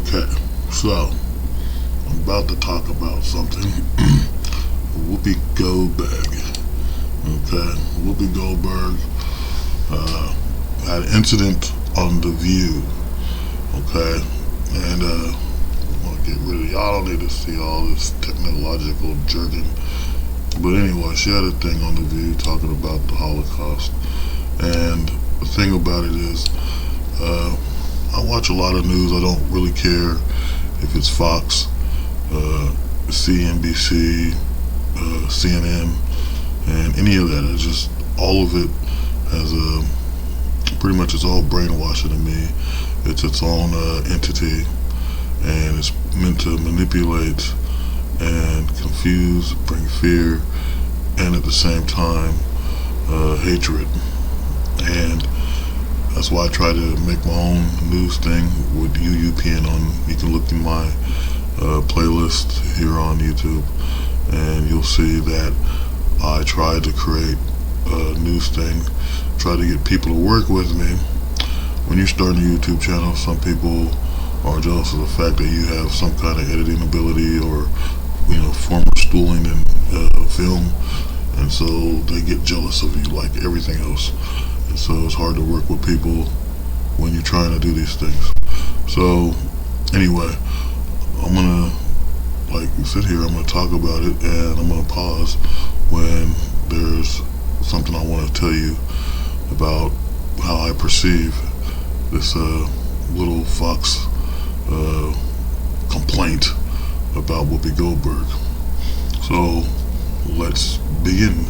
Okay, so I'm about to talk about something. Whoopi Goldberg. Okay, Whoopi Goldberg had an incident on The View. Okay, and I want to get rid of y'all. Don't need to see all this technological jargon. But anyway, she had a thing on The View talking about the Holocaust. And the thing about it is, I watch a lot of news. I don't really care if it's Fox, CNBC, CNN, and any of that. It's just all of it has pretty much it's all brainwashing to me. It's its own entity, and it's meant to manipulate and confuse, bring fear, and at the same time hatred. And that's why I try to make my own news thing with UUPN on. You can look in my playlist here on YouTube, and you'll see that I try to create a news thing, try to get people to work with me. When you're starting a YouTube channel, some people are jealous of the fact that you have some kind of editing ability or, former schooling in film, and so they get jealous of you like everything else. And so it's hard to work with people when you're trying to do these things. So anyway, I'm gonna sit here, I'm gonna talk about it, and I'm gonna pause when there's something I want to tell you about how I perceive this little Fox complaint about Whoopi Goldberg. So let's begin,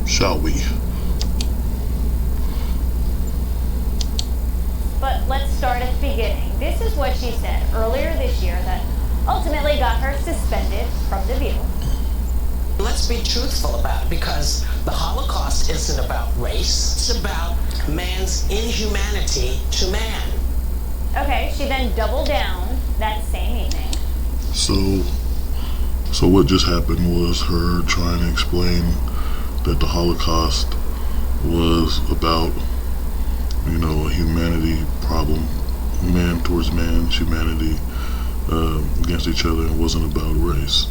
shall we? But let's start at the beginning. This is what she said earlier this year that ultimately got her suspended from The View. Let's be truthful about it, because the Holocaust isn't about race. It's about man's inhumanity to man. Okay, she then doubled down that same evening. So what just happened was her trying to explain that the Holocaust was about, a humanity problem, man towards man, humanity against each other, and wasn't about race.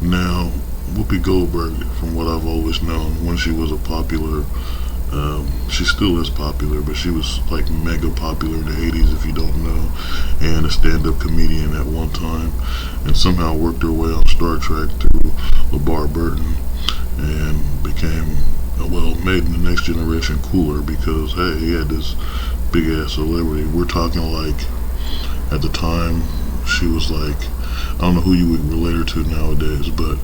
Now, Whoopi Goldberg, from what I've always known, when she was a popular, she still is popular, but she was like mega popular in the 80s, if you don't know, and a stand-up comedian at one time, and somehow worked her way on Star Trek through LeVar Burton, and became, made the Next Generation cooler because, hey, he had this big-ass celebrity. We're talking like, at the time, she was like, I don't know who you would relate her to nowadays, but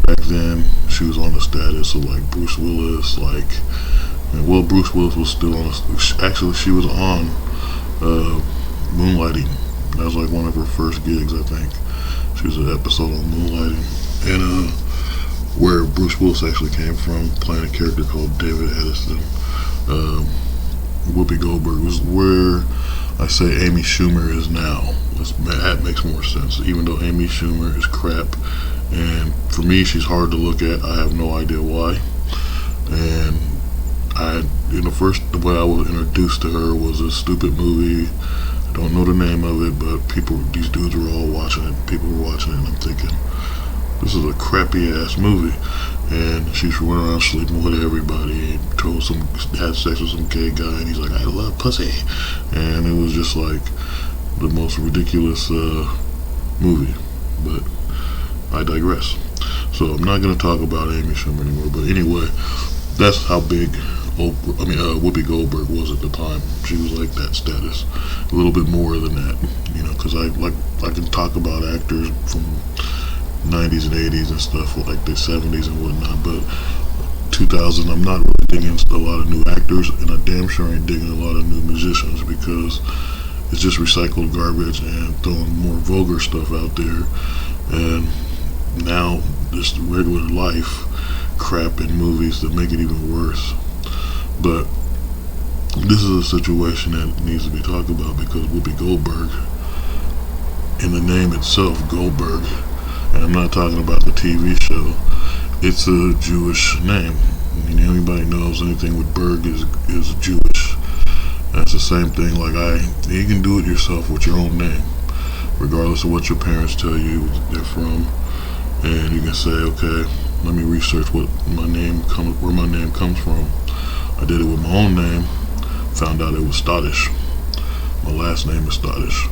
back then, she was on the status of like Bruce Willis, Bruce Willis was still on, actually she was on Moonlighting. That was like one of her first gigs, I think. She was an episode on Moonlighting, and where Bruce Willis actually came from, playing a character called David Edison. Whoopi Goldberg was where I say Amy Schumer is now. That makes more sense, even though Amy Schumer is crap, and for me she's hard to look at. I have no idea why. And the way I was introduced to her was a stupid movie. I don't know the name of it, but these dudes were all watching it. People were watching it, and I'm thinking, this is a crappy ass movie. And she's running around sleeping with everybody, had sex with some gay guy, and he's like, I love pussy. And it was just like the most ridiculous movie. But I digress. So I'm not going to talk about Amy Schumer anymore. But anyway, that's how big Whoopi Goldberg was at the time. She was like that status, a little bit more than that, because I can talk about actors from 90s and 80s and stuff, like the 70s and whatnot, but 2000, I'm not really digging a lot of new actors, and I damn sure ain't digging a lot of new musicians, because it's just recycled garbage and throwing more vulgar stuff out there, and now just regular life crap in movies that make it even worse. But this is a situation that needs to be talked about, because Whoopi Goldberg, in the name itself, Goldberg, and I'm not talking about the TV show, it's a Jewish name. Anybody knows anything with Berg is Jewish. That's the same thing, you can do it yourself with your own name. regardless of what your parents tell you they're from. And you can say, okay, let me research where my name comes from. I did it with my own name, found out it was Scottish. My last name is Scottish.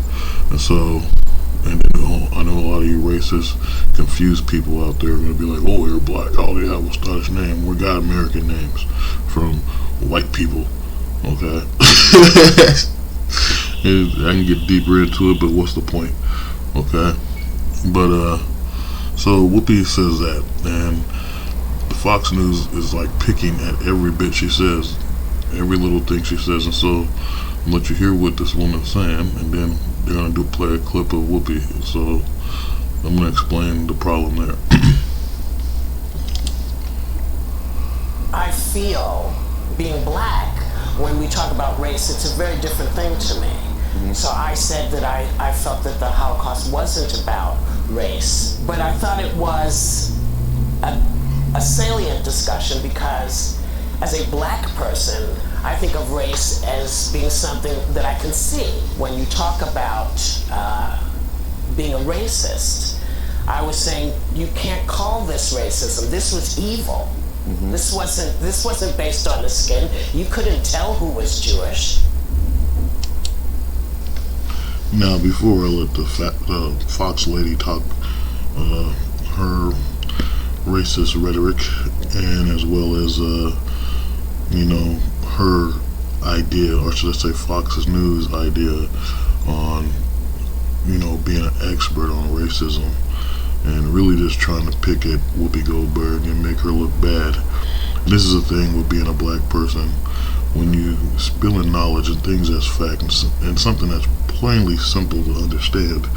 And so, and then I know a lot of you racist, confused people out there are going to be like, oh, you're black, all you have a Scottish name. We got American names from white people, okay? I can get deeper into it, but what's the point, okay? But, so Whoopi says that, and the Fox News is like picking at every bit she says, every little thing she says, and so I'm gonna let you hear what this woman's saying, and then they're gonna play a clip of Whoopi. So I'm gonna explain the problem there. I feel being black, when we talk about race, it's a very different thing to me. So I said that I felt that the Holocaust wasn't about race, but I thought it was a salient discussion because as a black person, I think of race as being something that I can see. When you talk about being a racist, I was saying you can't call this racism. This was evil. This wasn't based on the skin. You couldn't tell who was Jewish. Now, before I let the Fox lady talk her racist rhetoric, and as well as her idea, or should I say Fox News idea on being an expert on racism, and really just trying to pick at Whoopi Goldberg and make her look bad. This is the thing with being a black person. When you spill in knowledge and things that's fact and something that's plainly simple to understand,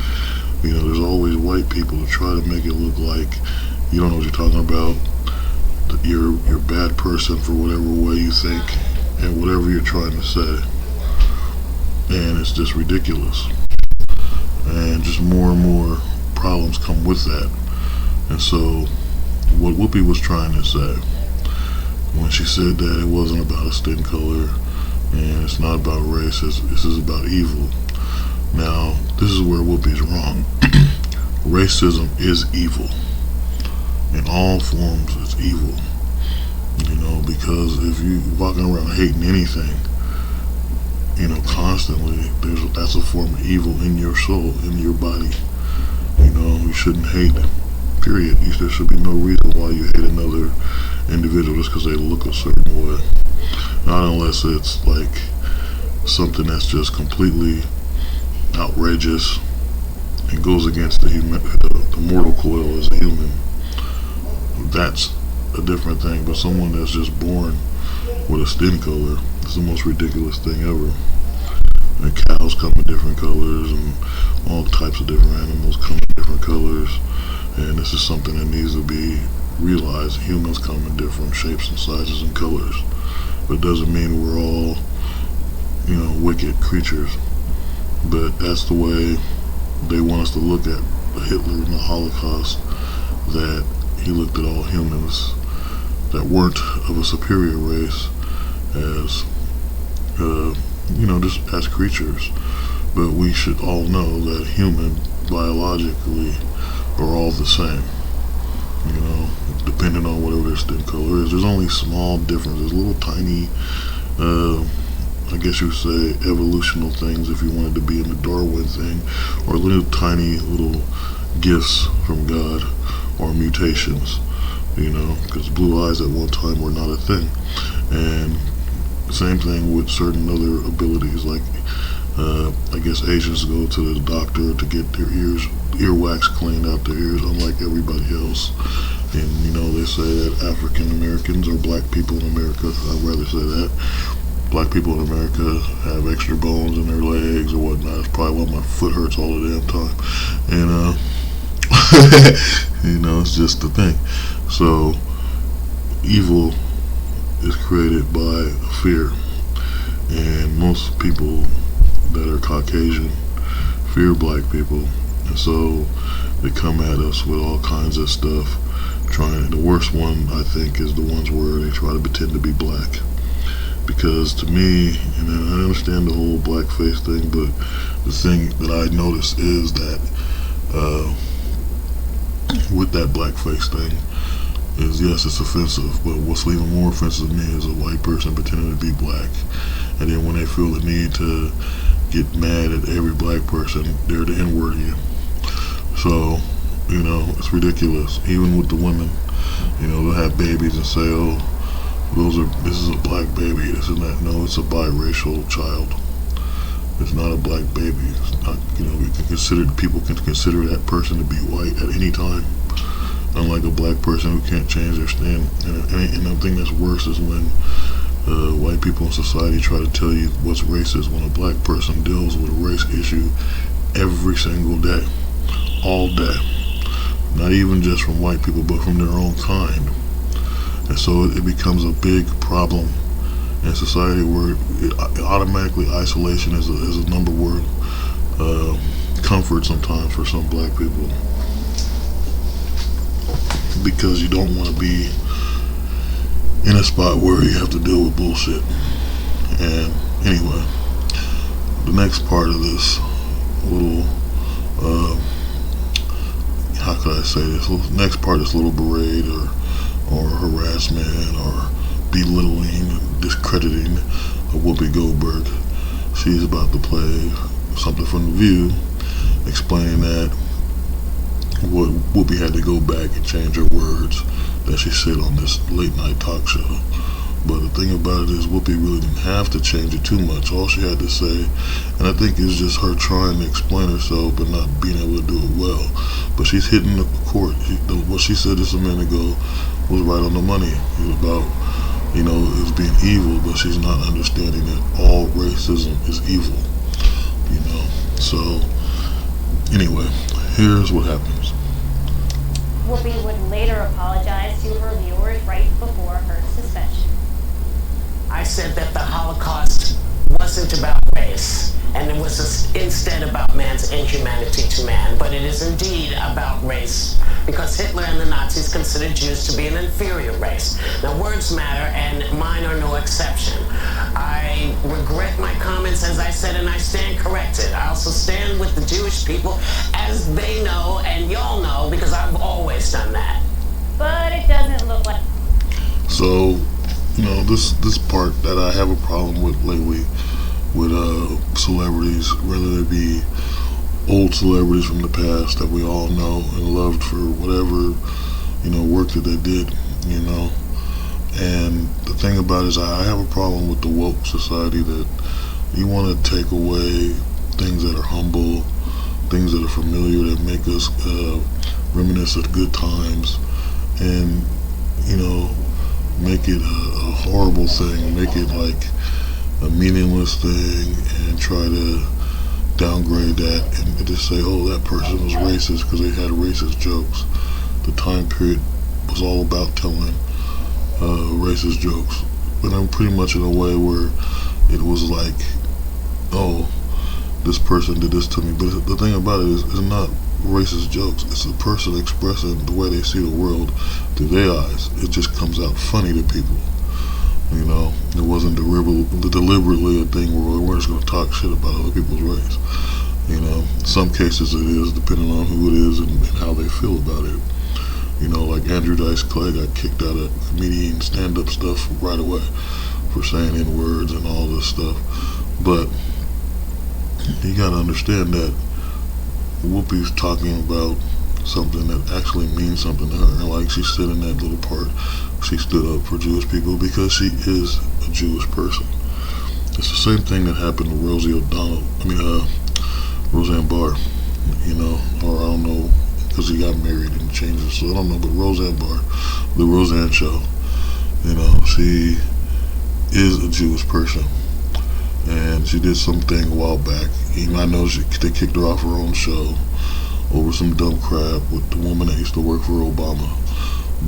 there's always white people to try to make it look like you don't know what you're talking about, that you're a bad person for whatever way you think and whatever you're trying to say. And it's just ridiculous. And just more and more problems come with that. And so what Whoopi was trying to say when she said that it wasn't about a skin color and it's not about race, this is about evil. Now, this is where Whoopi's wrong. Racism is evil. In all forms, it's evil. Because if you're walking around hating anything, constantly, that's a form of evil in your soul, in your body. You shouldn't hate, period. There should be no reason why you hate another individual just because they look a certain way. Not unless it's like something that's just completely outrageous and goes against the mortal coil as a human. That's a different thing. But someone that's just born with a skin color is the most ridiculous thing ever. And cows come in different colors, and all types of different animals come in different colors. And this is something that needs to be realized. Humans come in different shapes and sizes and colors. But it doesn't mean we're all, wicked creatures. But that's the way they want us to look at Hitler and the Holocaust, that he looked at all humans that weren't of a superior race as, just as creatures. But we should all know that human, biologically, are all the same. Depending on whatever their skin color is. There's only small differences, little tiny, I guess you would say, evolutional things if you wanted to be in the Darwin thing, or little tiny little gifts from God, or mutations, because blue eyes at one time were not a thing. And same thing with certain other abilities, like I guess Asians go to the doctor to get their earwax cleaned out their ears, unlike everybody else. And they say that African Americans or black people in America, I'd rather say that black people in America have extra bones in their legs or whatnot. It's probably why my foot hurts all the damn time. And it's just the thing. So evil is created by fear, and most people that are Caucasian fear black people, and so they come at us with all kinds of stuff. The worst one, I think, is the ones where they try to pretend to be black, Because to me, and I understand the whole blackface thing, but the thing that I notice is that with that blackface thing is, yes, it's offensive, but what's even more offensive to me is a white person pretending to be black, and then when they feel the need to get mad at every black person, they're the N-word again. So, it's ridiculous. Even with the women, they'll have babies and say, oh, this is a black baby, this and that. No, it's a biracial child. It's not a black baby. It's not, people can consider that person to be white at any time. Unlike a black person who can't change their stand. And the thing that's worse is when white people in society try to tell you what's racist when a black person deals with a race issue every single day. All day. Not even just from white people, but from their own kind. And so it becomes a big problem in society where automatically isolation is a number one comfort sometimes for some black people. Because you don't want to be in a spot where you have to deal with bullshit. And anyway, the next part of this little, how could I say this? Next part is little berate or harassment or belittling and discrediting of Whoopi Goldberg. She's about to play something from The View explaining that Whoopi had to go back and change her words that she said on this late night talk show. But the thing about it is Whoopi really didn't have to change it too much. All she had to say, and I think it's just her trying to explain herself but not being able to do it well. But she's hitting the court. What she said just a minute ago was right on the money. It was about, it's being evil, but she's not understanding that all racism is evil. So anyway, here's what happens. Whoopi would later apologize to her viewers right before her suspension. I said that the Holocaust wasn't about race, and it was instead about man's inhumanity to man, but it is indeed about race, because Hitler and the Nazis considered Jews to be an inferior race. Now, words matter, and mine are no exception. I regret my comments, as I said, and I stand corrected. I also stand with the Jewish people, as they know, and y'all know, because I've always done that. But it doesn't look like... So, this part that I have a problem with lately with celebrities, whether they be old celebrities from the past that we all know and loved for whatever, work that they did, And the thing about it is I have a problem with the woke society that you want to take away things that are humble, things that are familiar, that make us reminisce of good times, and, make it a horrible thing, make it like a meaningless thing, and try to downgrade that and just say, oh, that person was racist because they had racist jokes. The time period was all about telling racist jokes, but I'm pretty much in a way where it was like, oh, this person did this to me. But the thing about it is, it's not racist jokes. It's a person expressing the way they see the world through their eyes. It just comes out funny to people. It wasn't deliberately a thing where we're just going to talk shit about other people's race. In some cases it is, depending on who it is and how they feel about it. Like Andrew Dice Clay got kicked out of comedian stand-up stuff right away for saying N-words and all this stuff. But you got to understand that Whoopi's talking about something that actually means something to her. Like she said in that little part, she stood up for Jewish people because she is a Jewish person. It's the same thing that happened to Roseanne Barr, or I don't know, because he got married and changed it, so I don't know, but Roseanne Barr, the Roseanne Show, she is a Jewish person, and she did something a while back. I know they kicked her off her own show over some dumb crap with the woman that used to work for Obama.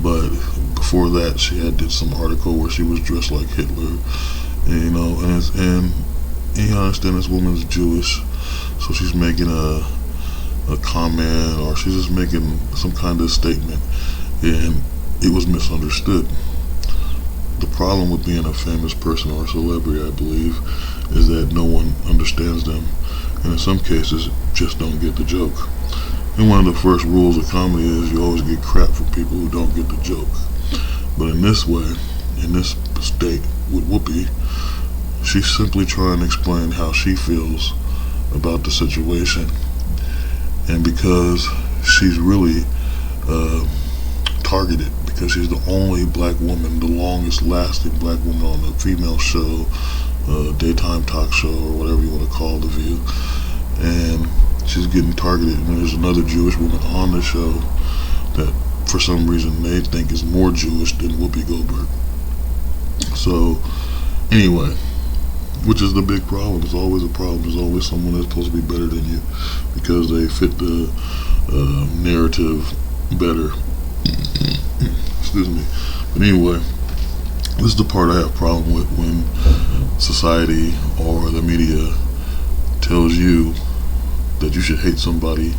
But before that, she did some article where she was dressed like Hitler, and you understand this woman's Jewish, so she's making a comment, or she's just making some kind of statement, and it was misunderstood. the problem with being a famous person or a celebrity, I believe, is that no one understands them, and in some cases, just don't get the joke. And one of the first rules of comedy is you always get crap from people who don't get the joke. But in this way, in this state with Whoopi, she's simply trying to explain how she feels about the situation. And because she's really targeted, because she's the only black woman, the longest lasting black woman on a female show, daytime talk show, or whatever you want to call The View. And she's getting targeted, and there's another Jewish woman on the show that for some reason they think is more Jewish than Whoopi Goldberg. So anyway, which is the big problem. There's always a problem. There's always someone that's supposed to be better than you because they fit the narrative better. Excuse me. But anyway, this is the part I have a problem with, when society or the media tells you that you should hate somebody,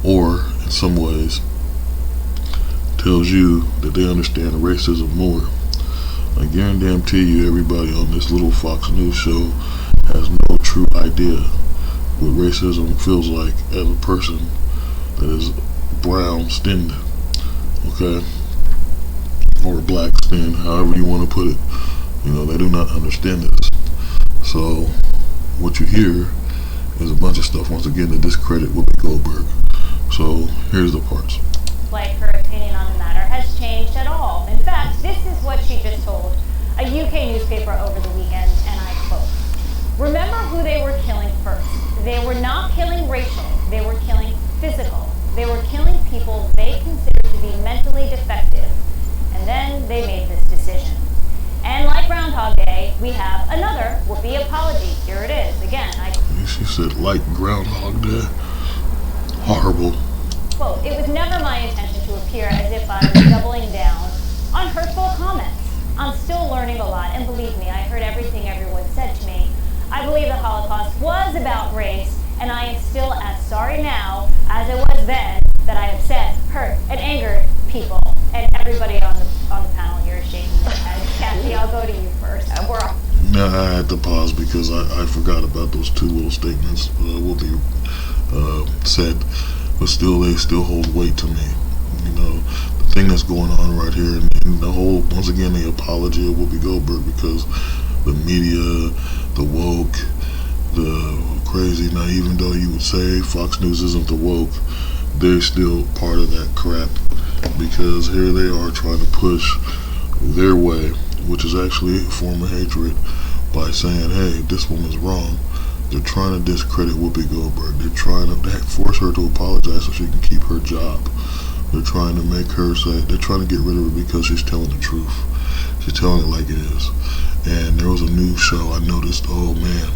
or in some ways tells you that they understand racism more. I guarantee you everybody on this little Fox News show has no true idea what racism feels like as a person that is brown skinned, okay, or black skinned, however you want to put it. You know, they do not understand this. So what you hear is a bunch of stuff, once again, to discredit Whoopi Goldberg. So here's the parts. Like her opinion on the matter has changed at all. In fact, this is what she just told a UK newspaper over the weekend, and I quote, "Remember who they were killing first. They were not killing racial, they were killing physical. They were killing people they considered to be mentally defective. And then they made this decision." And like Groundhog Day, we have another Whoopi apology. Here it is. Again, She said, like Groundhog Day. Horrible. quote, "It was never my intention to appear as if I was doubling down on hurtful comments. I'm still learning a lot, and believe me, I heard everything everyone said to me. I believe the Holocaust was about race, and I am still as sorry now as it was then that I upset, hurt, and angered people." And everybody on the panel here is shaking their head. Kathy, I'll go to you first. Now I had to pause because I forgot about those two little statements Whoopi said, but still they still hold weight to me. You know, the thing that's going on right here, and the whole, once again, the apology of Whoopi Goldberg, because the media, the woke, the crazy, now even though you would say Fox News isn't the woke, they're still part of that crap, because here they are trying to push their way, which is actually a form of hatred, by saying, hey, this woman's wrong. They're trying to discredit Whoopi Goldberg. They're trying to force her to apologize so she can keep her job. They're trying to make her say, they're trying to get rid of her because she's telling the truth. She's telling it like it is. And there was a new show I noticed, oh man,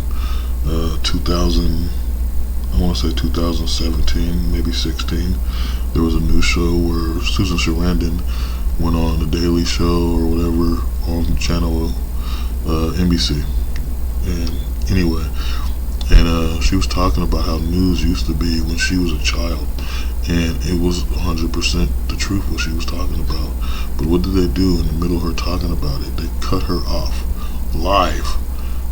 2017, maybe 16, there was a new show where Susan Sarandon went on The Daily Show or whatever on channel NBC. And anyway, and she was talking about how news used to be when she was a child, and it was 100% the truth what she was talking about. But what did they do in the middle of her talking about it? They cut her off live.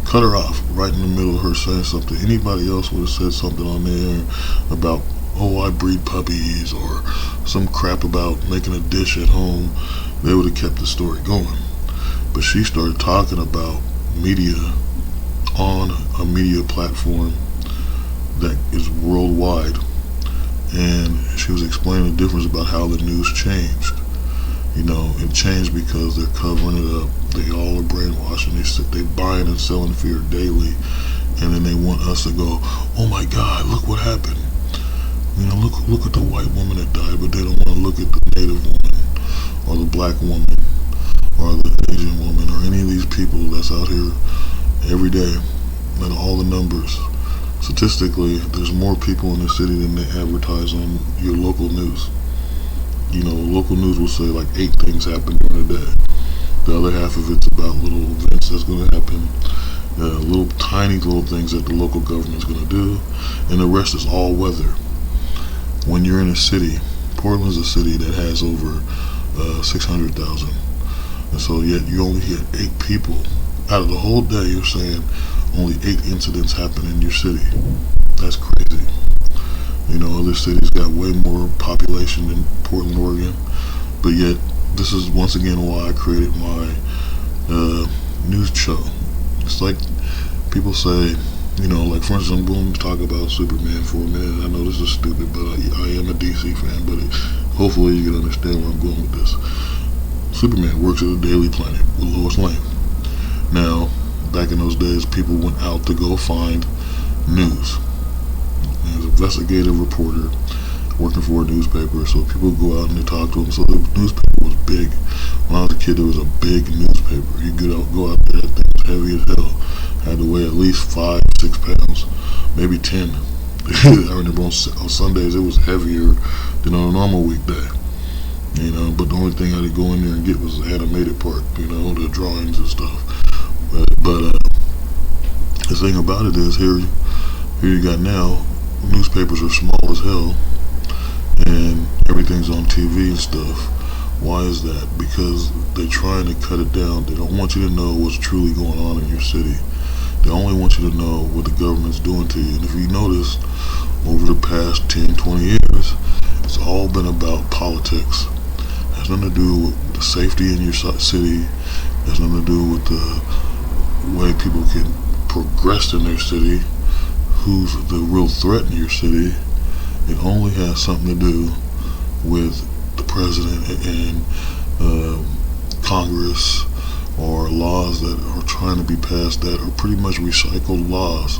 Cut her off right in the middle of her saying something. Anybody else would have said something on there about, oh, I breed puppies, or some crap about making a dish at home. They would have kept the story going. But she started talking about media on a media platform that is worldwide, and she was explaining the difference about how the news changed. You know, it changed because they're covering it up. They all are brainwashing. They buying and selling fear daily, and then they want us to go, oh my God, look what happened. You know, look at the white woman that died, but they don't want to look at the Native woman, or the black woman, or the Asian woman, or any of these people that's out here every day, and all the numbers. Statistically, there's more people in the city than they advertise on your local news. You know, local news will say like 8 things happen during the day. The other half of it's about little events that's going to happen, little tiny little things that the local government's going to do, and the rest is all weather. When you're in a city, Portland's a city that has over 600,000 And so yet you only hear 8 people out of the whole day. You're saying only 8 incidents happen in your city. That's crazy. You know, other cities got way more population than Portland, Oregon. But yet, this is once again why I created my news show. It's like people say, you know, like for instance, I'm going to talk about Superman for a minute. I know this is stupid, but I am a DC fan. But hopefully you can understand where I'm going with this. Superman works at the Daily Planet with Lois Lane. Now, back in those days, people went out to go find news. There's an investigative reporter working for a newspaper, so people go out and they talk to him. So the newspaper was big. When I was a kid, there was a big newspaper. You could go out there, that thing was heavy as hell. Had to weigh at least 5, 6 pounds, maybe 10. I remember on Sundays it was heavier than on a normal weekday. You know, but the only thing I had to go in there and get was the animated part, you know, the drawings and stuff. But the thing about it is, here you got now, newspapers are small as hell, and everything's on TV and stuff. Why is that? Because they're trying to cut it down. They don't want you to know what's truly going on in your city. They only want you to know what the government's doing to you. And if you notice, over the past 10, 20 years, it's all been about politics. It has nothing to do with the safety in your city. It has nothing to do with the way people can progress in their city, who's the real threat in your city. It only has something to do with the president and Congress, or laws that are trying to be passed that are pretty much recycled laws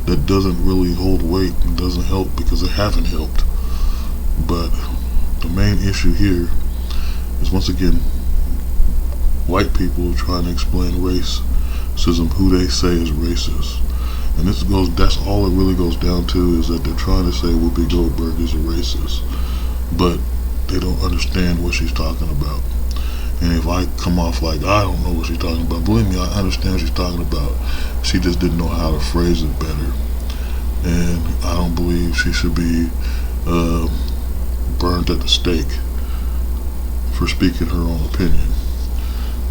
that doesn't really hold weight and doesn't help because they haven't helped. But the main issue here is, once again, white people trying to explain racism, who they say is racist. And that's all it really goes down to, is that they're trying to say Whoopi Goldberg is a racist, but they don't understand what she's talking about. And if I come off like I don't know what she's talking about, believe me, I understand what she's talking about. She just didn't know how to phrase it better. And I don't believe she should be burned at the stake for speaking her own opinion.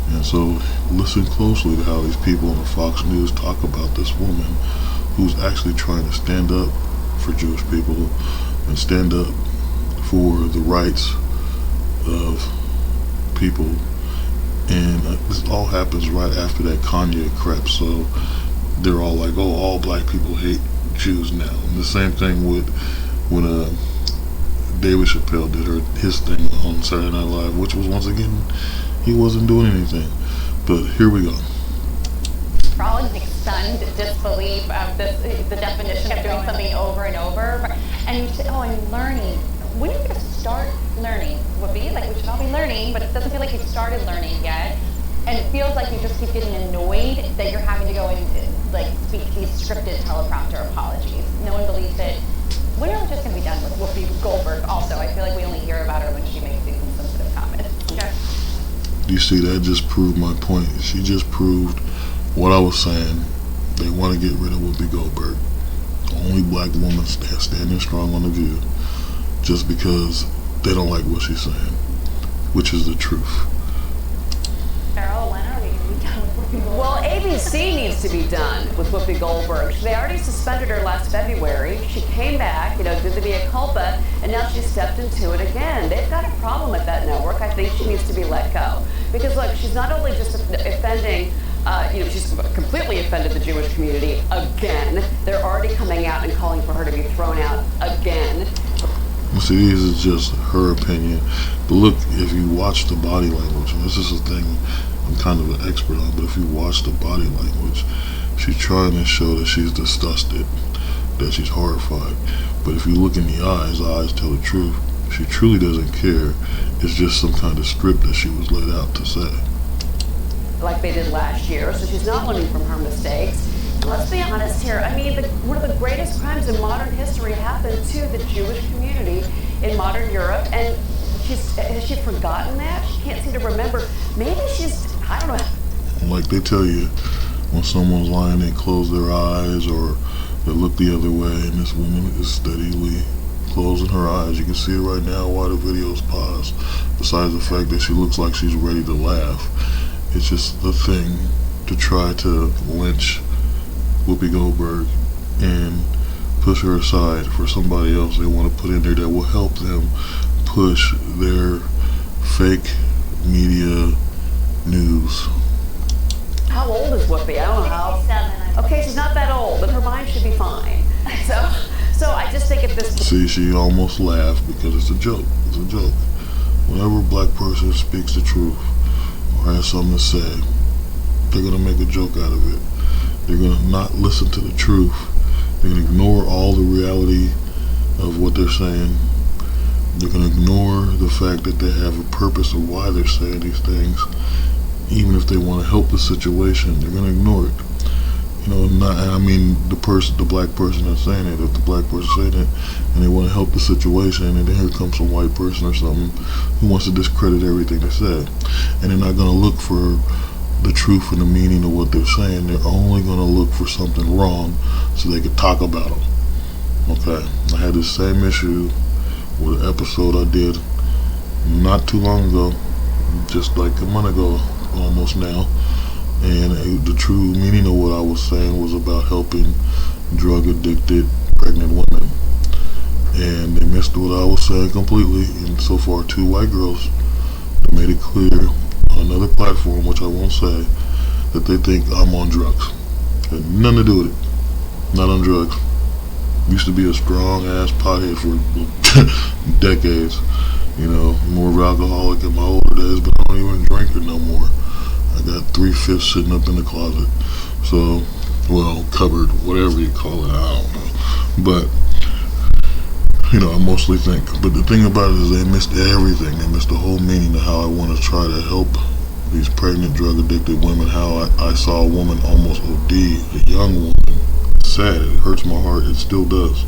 And so listen closely to how these people on the Fox News talk about this woman who's actually trying to stand up for Jewish people and stand up for the rights of people. And this all happens right after that Kanye crap. So they're all like, oh, all black people hate Jews now. And the same thing with when David Chappelle did his thing on Saturday Night Live, which was, once again, he wasn't doing anything. But here we go. For all of the stunned disbelief of the definition of doing something over and over. And you say, oh, I'm learning. When are you going to start learning, Whoopi? Like, we should all be learning, but it doesn't feel like you've started learning yet. And it feels like you just keep getting annoyed that you're having to go and, like, speak these scripted teleprompter apologies. No one believes it. When are we just going to be done with Whoopi Goldberg also? I feel like we only hear about her when she makes these insensitive comments. Okay. You see, that just proved my point. She just proved what I was saying. They want to get rid of Whoopi Goldberg, the only black woman standing strong on The View, just because they don't like what she's saying, which is the truth. Carol, when are we going to be done with Whoopi Goldberg? Well, ABC needs to be done with Whoopi Goldberg. They already suspended her last February. She came back, did the mea culpa, and now she stepped into it again. They've got a problem at that network. I think she needs to be let go. Because, look, she's not only just offending, she's completely offended the Jewish community again. They're already coming out and calling for her to be thrown out again. See, this is just her opinion. But look, if you watch the body language, and this is the thing I'm kind of an expert on, but if you watch the body language, she's trying to show that she's disgusted, that she's horrified. But if you look in the eyes tell the truth. She truly doesn't care. It's just some kind of script that she was let out to say. Like they did last year, so she's not learning from her mistakes. Let's be honest here. I mean, one of the greatest crimes in modern history happened to the Jewish community in modern Europe, and has she forgotten that? She can't seem to remember. Maybe I don't know. Like they tell you, when someone's lying, they close their eyes or they look the other way, and this woman is steadily closing her eyes. You can see it right now while the video's paused. Besides the fact that she looks like she's ready to laugh, it's just the thing to try to lynch Whoopi Goldberg and push her aside for somebody else they want to put in there that will help them push their fake media news. How old is Whoopi? I don't know how. 67. Okay, she's not that old, but her mind should be fine. So I just think at this point. See, she almost laughed because it's a joke. It's a joke. Whenever a black person speaks the truth or has something to say, they're going to make a joke out of it. They're going to not listen to the truth. They're going to ignore all the reality of what they're saying. They're going to ignore the fact that they have a purpose of why they're saying these things. Even if they want to help the situation, they're going to ignore it. I mean the black person that's saying it. If the black person saying it and they want to help the situation, and then here comes some white person or something who wants to discredit everything they said, and they're not going to look for the truth and the meaning of what they're saying. They're only going to look for something wrong so they could talk about them. Okay, I had the same issue with an episode I did not too long ago, just like a month ago almost now. And the true meaning of what I was saying was about helping drug-addicted pregnant women. And they missed what I was saying completely. And so far, 2 white girls that made it clear on another platform, which I won't say, that they think I'm on drugs. Had nothing to do with it. Not on drugs. Used to be a strong-ass pothead for decades. More of an alcoholic in my older days, but I don't even drink it no more. I got 3/5 sitting up in the closet. So, cupboard, whatever you call it, I don't know. But, I mostly think. But the thing about it is they missed everything. They missed the whole meaning of how I want to try to help these pregnant, drug-addicted women. How I saw a woman almost OD, a young woman. Sad. It hurts my heart. It still does.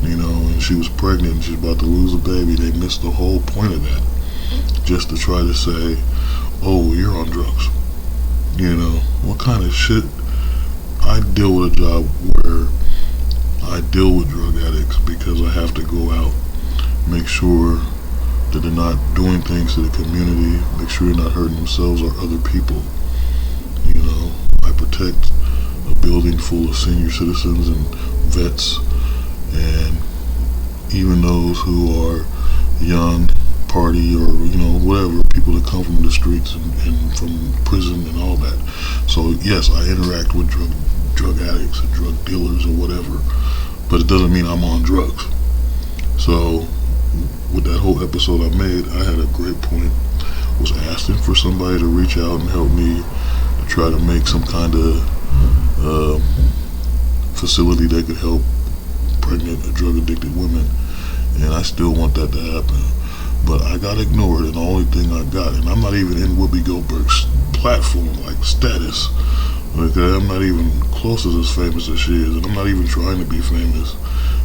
And she was pregnant and she's about to lose a baby. They missed the whole point of that. Just to try to say, oh, you're on drugs. What kind of shit? I deal with a job where I deal with drug addicts because I have to go out, make sure that they're not doing things to the community, make sure they're not hurting themselves or other people. I protect a building full of senior citizens and vets, and even those who are young, party, or whatever, people that come from the streets and from prison and all that. So yes, I interact with drug addicts and drug dealers or whatever, but it doesn't mean I'm on drugs. So with that whole episode I made, I had a great point. Was asking for somebody to reach out and help me to try to make some kind of facility that could help pregnant and drug addicted women, and I still want that to happen. But I got ignored, and the only thing I got, and I'm not even in Whoopi Goldberg's platform, like status. Okay, I'm not even close as famous as she is, and I'm not even trying to be famous.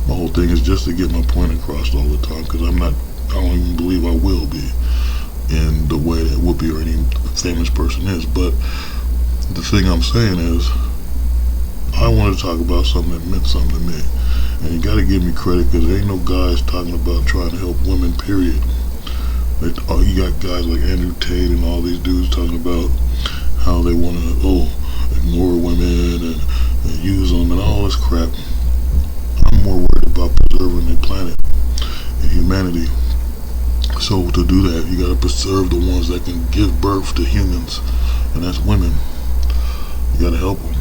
My whole thing is just to get my point across all the time, because I don't even believe I will be in the way that Whoopi or any famous person is. But the thing I'm saying is, I want to talk about something that meant something to me. And you gotta give me credit, because there ain't no guys talking about trying to help women, period. You got guys like Andrew Tate and all these dudes talking about how they want to ignore women and use them and all this crap. I'm more worried about preserving the planet and humanity. So to do that, you gotta preserve the ones that can give birth to humans, and that's women. You gotta help them.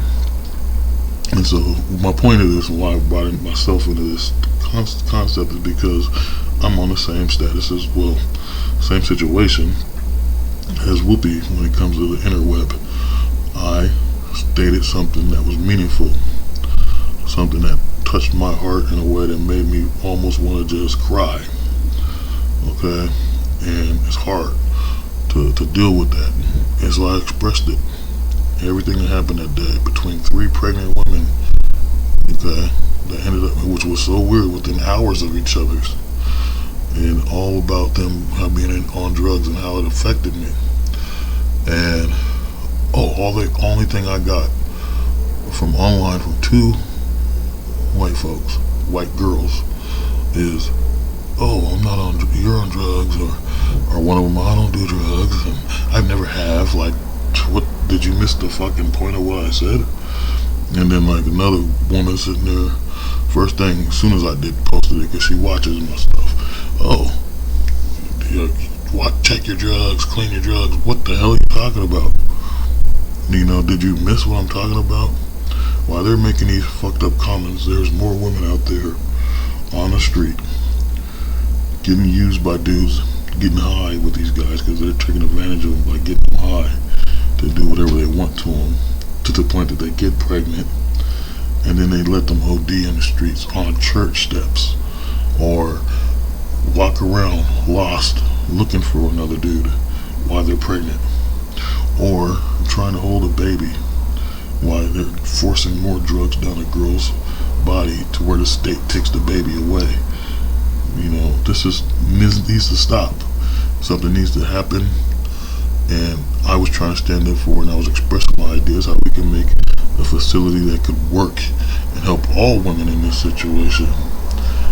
And so my point of this, and why I brought myself into this concept, is because I'm on the same status as same situation as Whoopi when it comes to the interweb. I stated something that was meaningful, something that touched my heart in a way that made me almost want to just cry. Okay, and it's hard to deal with that. And so I expressed it. Everything that happened that day between 3 pregnant women, okay, that ended up, which was so weird, within hours of each other's, and all about them being on drugs and how it affected me. And the only thing I got from online from 2 white folks, white girls, is, oh, you're on drugs, or one of them, I don't do drugs, and I never have. Like, what, did you miss the fucking point of what I said? And then like another woman sitting there, first thing, as soon as I posted it, because she watches my stuff. Oh, check your drugs, clean your drugs. What the hell are you talking about? Did you miss what I'm talking about? While they're making these fucked up comments, there's more women out there on the street getting used by dudes, getting high with these guys because they're taking advantage of them by getting them high to do whatever they want to them, to the point that they get pregnant, and then they let them OD in the streets on church steps, or walk around lost looking for another dude while they're pregnant, or trying to hold a baby while they're forcing more drugs down a girl's body to where the state takes the baby away. This needs to stop. Something needs to happen, and I was trying to stand up for it, and I was expressing my ideas how we can make a facility that could work and help all women in this situation,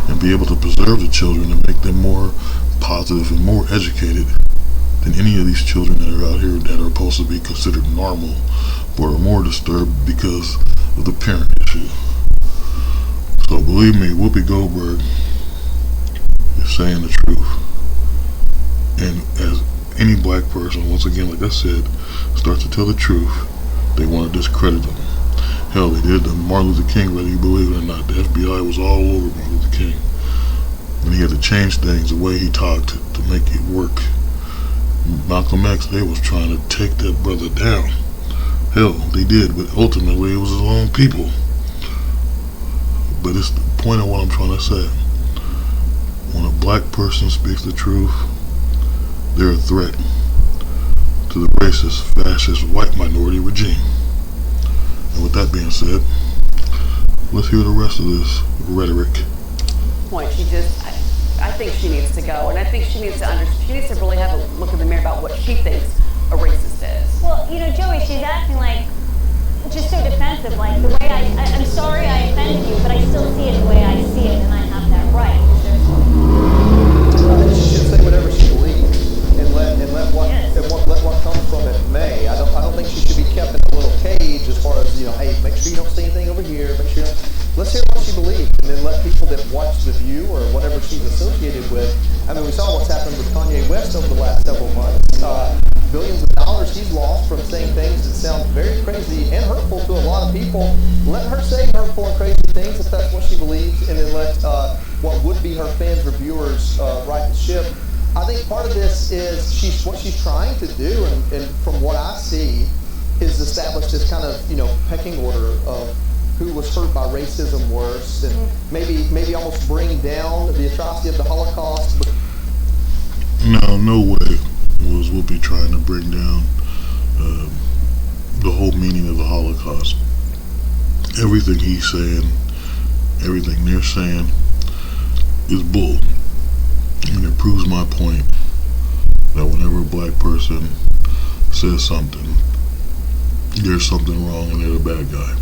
and be able to preserve the children and make them more positive and more educated than any of these children that are out here that are supposed to be considered normal, but are more disturbed because of the parent issue. So believe me, Whoopi Goldberg is saying the truth. And as any black person, once again, like I said, starts to tell the truth, they want to discredit them. Hell, they did to Martin Luther King, whether you believe it or not. The FBI was all over Martin Luther King. And he had to change things, the way he talked, to make it work. Malcolm X, they was trying to take that brother down. Hell, they did, but ultimately it was his own people. But it's the point of what I'm trying to say. When a black person speaks the truth, they're a threat to the racist, fascist, white minority regime. And with that being said, let's hear the rest of this rhetoric. Point. I think she needs to go, and I think she needs to really have a look in the mirror about what she thinks a racist is. Well, Joey, she's acting like just so defensive, like the way I'm sorry I offended you, but I still see it the way I see it, and I have that right. I think she should say whatever she believes, and let what comes from it may. I don't think she should be kept in a little cage as far as hey, make sure you don't see anything over here. Make sure let's hear what she believes, and then let people that watch The View or whatever she's associated with. I mean, we saw what's happened with Kanye West over the last several months. Billions of dollars he's lost from saying things that sound very crazy and hurtful to a lot of people. Let her say hurtful and crazy things if that's what she believes, and then let what would be her fans or viewers right the ship. I think part of this is what she's trying to do, and from what I see, is establish this kind of pecking order of who was hurt by racism worse, and maybe almost bring down the atrocity of the Holocaust. No way was Whoopi trying to bring down the whole meaning of the Holocaust. Everything he's saying, everything they're saying is bull. And it proves my point that whenever a black person says something, there's something wrong and they're the bad guy.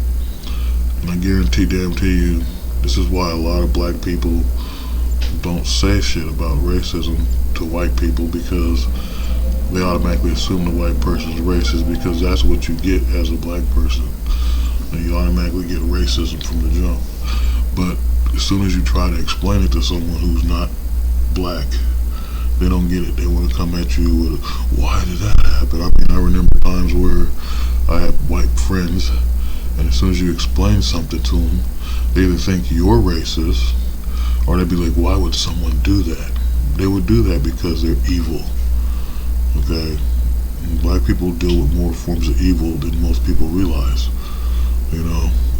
And I guarantee you, this is why a lot of black people don't say shit about racism to white people, because they automatically assume the white person's racist, because that's what you get as a black person. And you automatically get racism from the jump. But as soon as you try to explain it to someone who's not black, they don't get it. They want to come at you with, why did that happen? I mean, I remember times where I had white friends, and as soon as you explain something to them, they either think you're racist, or they'd be like, why would someone do that? They would do that because they're evil. Okay? And black people deal with more forms of evil than most people realize.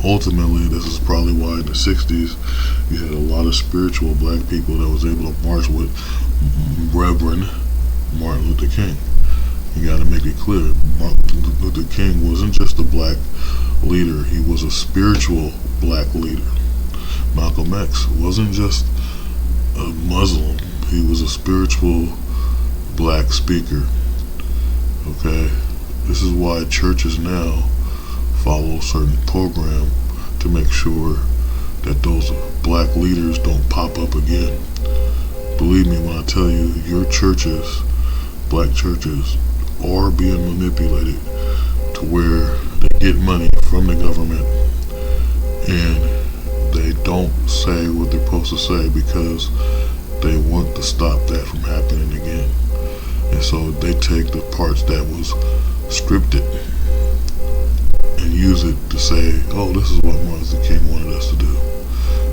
Ultimately, this is probably why in the 60s you had a lot of spiritual black people that was able to march with Reverend Martin Luther King. You got to make it clear, Martin Luther King wasn't just a black leader, he was a spiritual black leader. Malcolm X wasn't just a Muslim, he was a spiritual black speaker. Okay? This is why churches now follow a certain program to make sure that those black leaders don't pop up again. Believe me when I tell you, your churches, black churches, are being manipulated to where they get money from the government and they don't say what they're supposed to say because they want to stop that from happening again. And so they take the parts that was scripted and use it to say, oh, this is what Martin Luther King wanted us to do.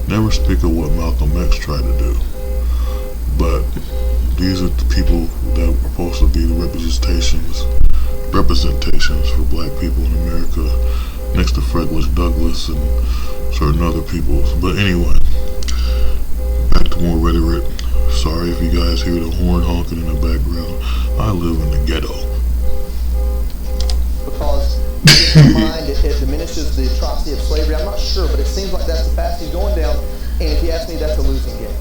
Never speak of what Malcolm X tried to do. But these are the people that were supposed to be the representations for black people in America, next to Frederick Douglass and certain other people. But anyway, back to more rhetoric. Sorry if you guys hear the horn honking in the background. I live in the ghetto. Because in my mind, it diminishes the atrocity of slavery. I'm not sure, but it seems like that's the path he's going down. And if you ask me, that's a losing game.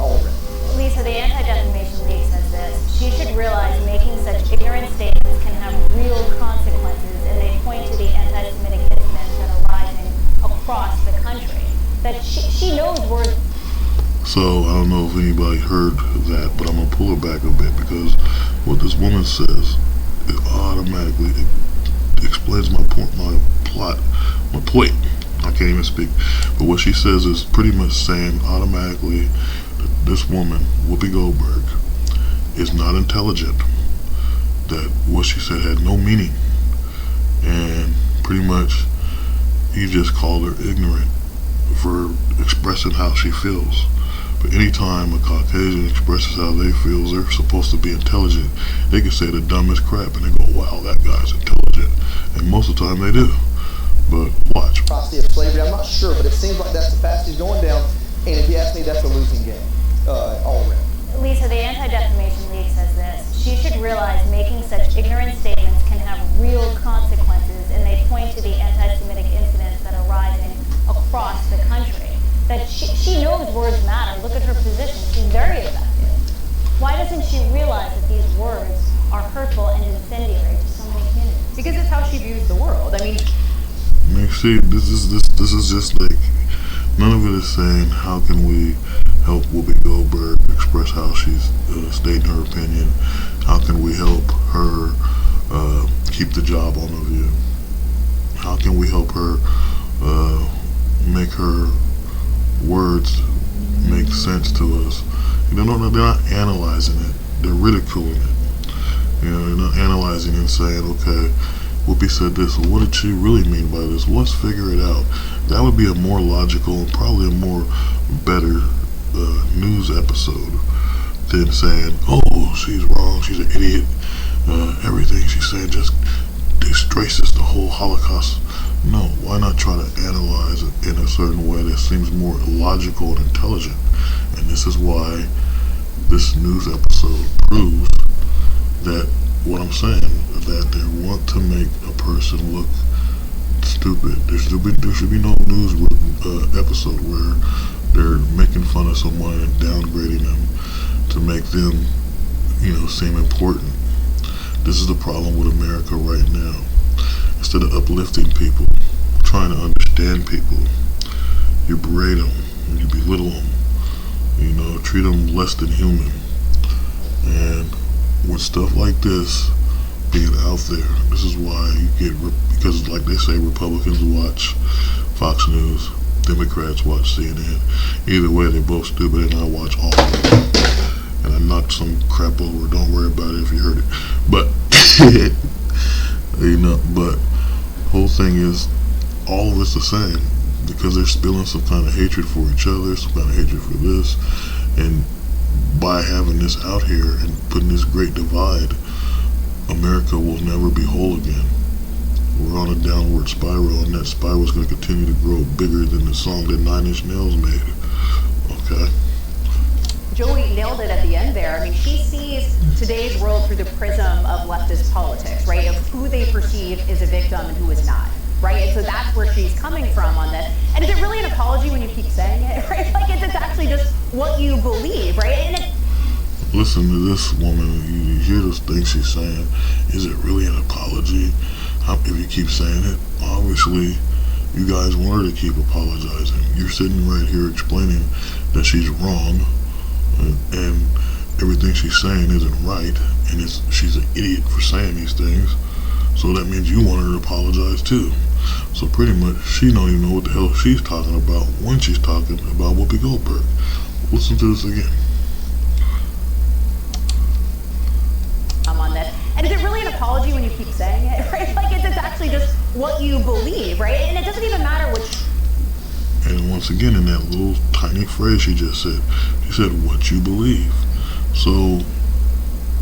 All around. Lisa, the Anti-Defamation League says this. She should realize making such ignorant statements can have real consequences, and they point to the anti-Semitic incidents that are rising across the country. That she knows words. So I don't know if anybody heard that, but I'm gonna pull it back a bit because what this woman says, it automatically explains my point, my point. I can't even speak. But what she says is pretty much saying automatically that this woman, Whoopi Goldberg, is not intelligent. That what she said had no meaning. And pretty much you just called her ignorant for expressing how she feels. But anytime a Caucasian expresses how they feel, they're supposed to be intelligent. They can say the dumbest crap and they go, wow, that guy's intelligent. And most of the time they do. But watch. Atrocity of slavery, I'm not sure, but it seems like that's the path he's going down. And if you ask me, that's a losing game. All around. Lisa, the Anti-Defamation League says this. She should realize making such ignorant statements can have real consequences, and they point to the anti-Semitic incidents that are rising across the country. That she knows words matter. Look at her position. She's very effective. Why doesn't she realize that these words are hurtful and incendiary to so many communities? Because it's how she views the world. I mean, see, this is just like, none of it is saying how can we help Whoopi Goldberg express how she's stating her opinion. How can we help her keep the job on the View? How can we help her make her words make sense to us? They're not analyzing it. They're ridiculing it. They're not analyzing it and saying, okay, Whoopi said this, so what did she really mean by this? Well, let's figure it out. That would be a more logical and probably a more better news episode than saying, oh, she's wrong, she's an idiot, everything she said just disgraces the whole Holocaust. No, why not try to analyze it in a certain way that seems more logical and intelligent? And this is why this news episode proves that what I'm saying, that they want to make a person look stupid. There should be no news episode where they're making fun of someone and downgrading them to make them, seem important. This is the problem with America right now. Instead of uplifting people, trying to understand people, you berate them, you belittle them, treat them less than human. And with stuff like this being out there, this is why you get, because like they say, Republicans watch Fox News, Democrats watch CNN. Either way, they're both stupid, and I watch all of them. And I knocked some crap over. Don't worry about it if you heard it. But but whole thing is, all of it's the same, because they're spilling some kind of hatred for each other, some kind of hatred for this, and by having this out here and putting this great divide, America will never be whole again. We're on a downward spiral, and that spiral is going to continue to grow bigger than the song that Nine Inch Nails made. Okay? Joey nailed it at the end there. I mean, she sees today's world through the prism of leftist politics, right? Of who they perceive is a victim and who is not, right? And so that's where she's coming from on this. And is it really an apology when you keep saying it, right? Like, it's actually just what you believe, right? And listen to this woman. You hear those things she's saying. Is it really an apology? If you keep saying it, obviously You guys want her to keep apologizing. You're sitting right here explaining that she's wrong, and everything she's saying isn't right, and she's an idiot for saying these things. So that means you want her to apologize too. So pretty much, she don't even know what the hell she's talking about when she's talking about Whoopi Goldberg. Listen to this again. I'm on this. And is it really an apology when you keep saying it, right? Like, it's actually just what you believe, right? And it doesn't even matter which. And once again, in that little tiny phrase she just said, she said, what you believe. So,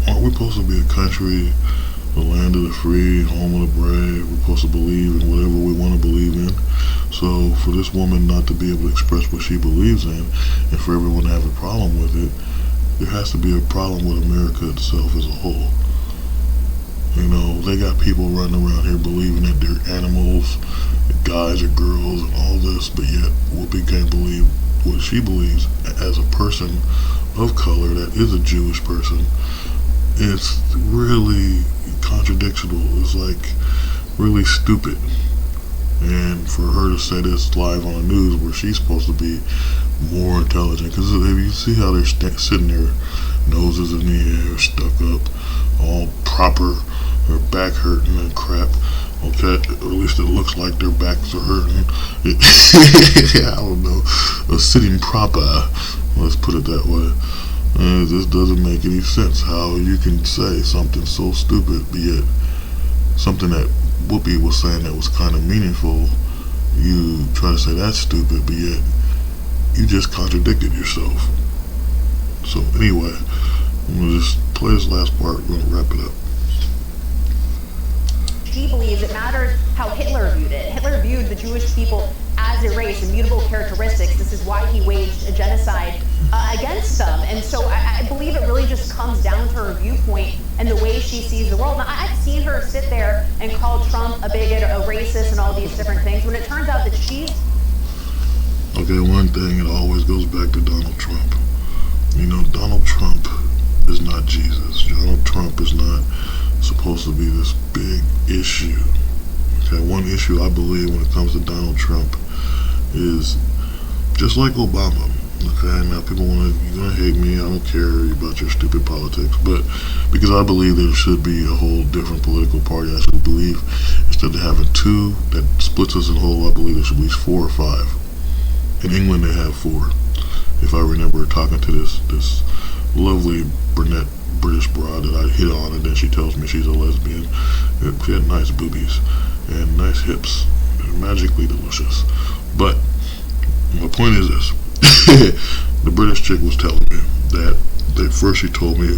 aren't we supposed to be a country, the land of the free, home of the brave? We're supposed to believe in whatever we want to believe in. So, for this woman not to be able to express what she believes in, and for everyone to have a problem with it, there has to be a problem with America itself as a whole. You know, they got people running around here believing that they're animals, that guys or girls and all this, but yet Whoopi can't believe what she believes as a person of color that is a Jewish person. It's really contradictory. It's like really stupid. And for her to say this live on the news where she's supposed to be more intelligent, because if you see how they're sitting there, noses in the air, stuck up, all proper, their back hurting and crap, okay, or at least it looks like their backs are hurting. I don't know, sitting proper, let's put it that way. This doesn't make any sense how you can say something so stupid, but yet something that Whoopi was saying that was kind of meaningful, you try to say that's stupid, but yet you just contradicted yourself. So anyway, I'm going to just play this last part. We're going to wrap it up. She believes it matters how Hitler viewed it. Hitler viewed the Jewish people as a race, immutable characteristics. This is why he waged a genocide against them. And so I believe it really just comes down to her viewpoint and the way she sees the world. Now, I've seen her sit there and call Trump a bigot, a racist, and all these different things, when it turns out that she's... Okay, one thing, it always goes back to Donald Trump. You know, Donald Trump is not Jesus. Donald Trump is not supposed to be this big issue. Okay, one issue I believe when it comes to Donald Trump is just like Obama. Okay, now people you're gonna hate me, I don't care about your stupid politics, but because I believe there should be a whole different political party, I should believe instead of having two that splits us in whole, I believe there should be 4 or 5. In England they have 4. If I remember talking to this lovely brunette British broad that I hit on, and then she tells me she's a lesbian. She had nice boobies and nice hips. They're magically delicious. But my point is this. The British chick was telling me that first she told me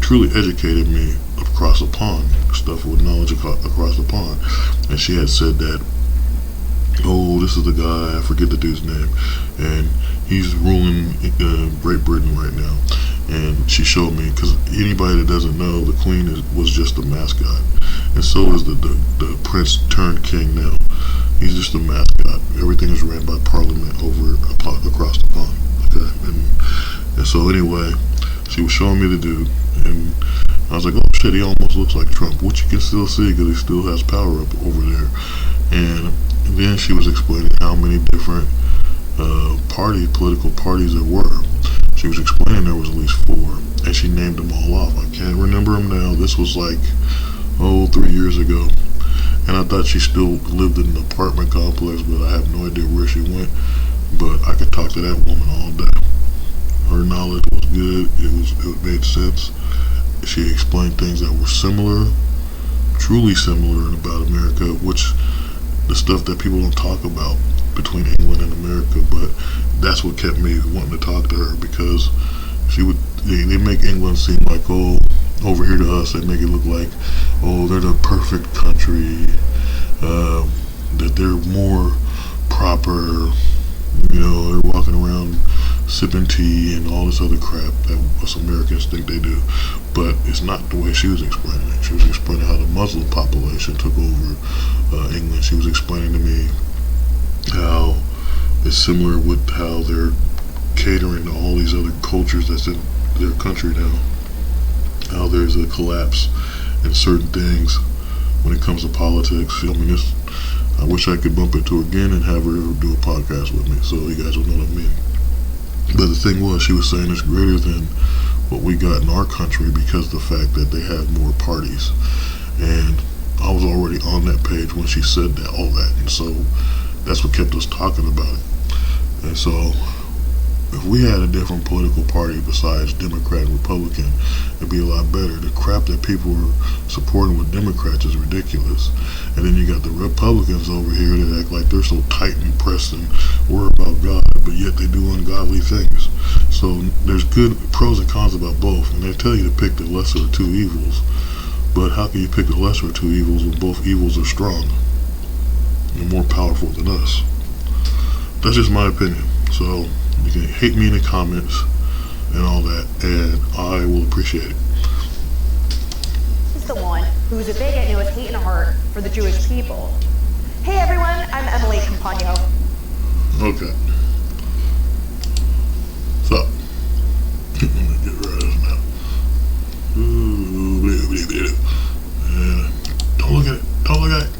truly educated me across the pond, stuff with knowledge across the pond. And she had said that, oh, this is the guy, I forget the dude's name, and he's ruling Great Britain right now. And she showed me, because anybody that doesn't know, the Queen was just a mascot, and so is the Prince turned King now. He's just a mascot. Everything is ran by Parliament across the pond. Okay, and so anyway, she was showing me the dude, and I was like, oh shit, he almost looks like Trump, which you can still see because he still has power up over there. And then she was explaining how many different political parties there were. She was explaining there was at least 4, and she named them all off. I can't remember them now. This was like 3 years ago, and I thought she still lived in an apartment complex, but I have no idea where she went. But I could talk to that woman all day. Her knowledge was good. It made sense. She explained things that were similar, truly similar about America, which the stuff that people don't talk about between England and America. But that's what kept me wanting to talk to her, because they make England seem like, oh, over here to us they make it look like, oh, they're the perfect country, that they're more proper, you know, they're walking around sipping tea and all this other crap that us Americans think they do. But it's not the way she was explaining it. She was explaining how the Muslim population took over England. She was explaining to me how it's similar with how they're catering to all these other cultures that's in their country now. How there's a collapse in certain things when it comes to politics. I mean, I wish I could bump into her again and have her do a podcast with me, so you guys will know what I mean. But the thing was, she was saying it's greater than what we got in our country because of the fact that they have more parties. And I was already on that page when she said that, all that. And so that's what kept us talking about it. And so if we had a different political party besides Democrat and Republican, it'd be a lot better. The crap that people are supporting with Democrats is ridiculous. And then you got the Republicans over here that act like they're so tight and pressed and worry about God, but yet they do ungodly things. So there's good pros and cons about both, and they tell you to pick the lesser of two evils. But how can you pick the lesser of two evils when both evils are strong and more powerful than us? That's just my opinion. So you can hate me in the comments and all that, and I will appreciate it. This is the one who's a bigot and who has hate in a heart for the Jewish people. Hey everyone, I'm Emily Campagno. Okay. So, let me get rid of this now. Don't look at it. Don't look at it.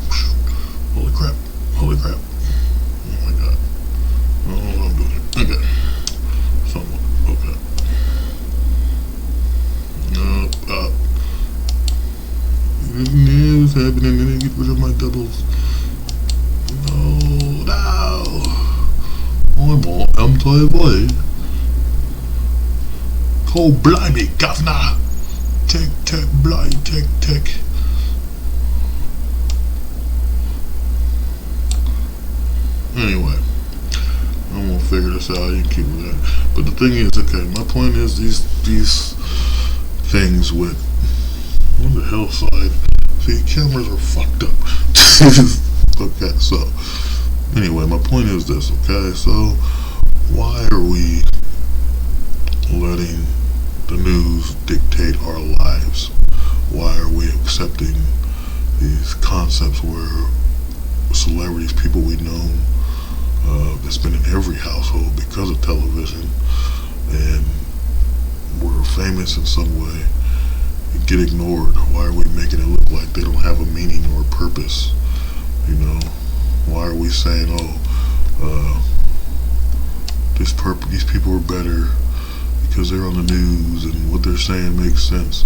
Holy crap. Holy crap. Oh my god. I don't know what I'm doing. Okay. Somewhat. Okay. Up. What's happening? Let me get rid of my doubles. No. I'm sorry, boy. Oh, blimey, governor. Tick, blind, tick. Anyway, I'm gonna figure this out. You can keep with that. But the thing is, okay, my point is these things with on the hell side. See, cameras are fucked up. Okay, so anyway, my point is this. Okay, so why are we letting the news dictate our lives? Why are we accepting these concepts where celebrities, people we know, that's been in every household because of television, and we're famous in some way, get ignored? Why are we making it look like they don't have a meaning or a purpose? You know, why are we saying, these people are better because they're on the news and what they're saying makes sense?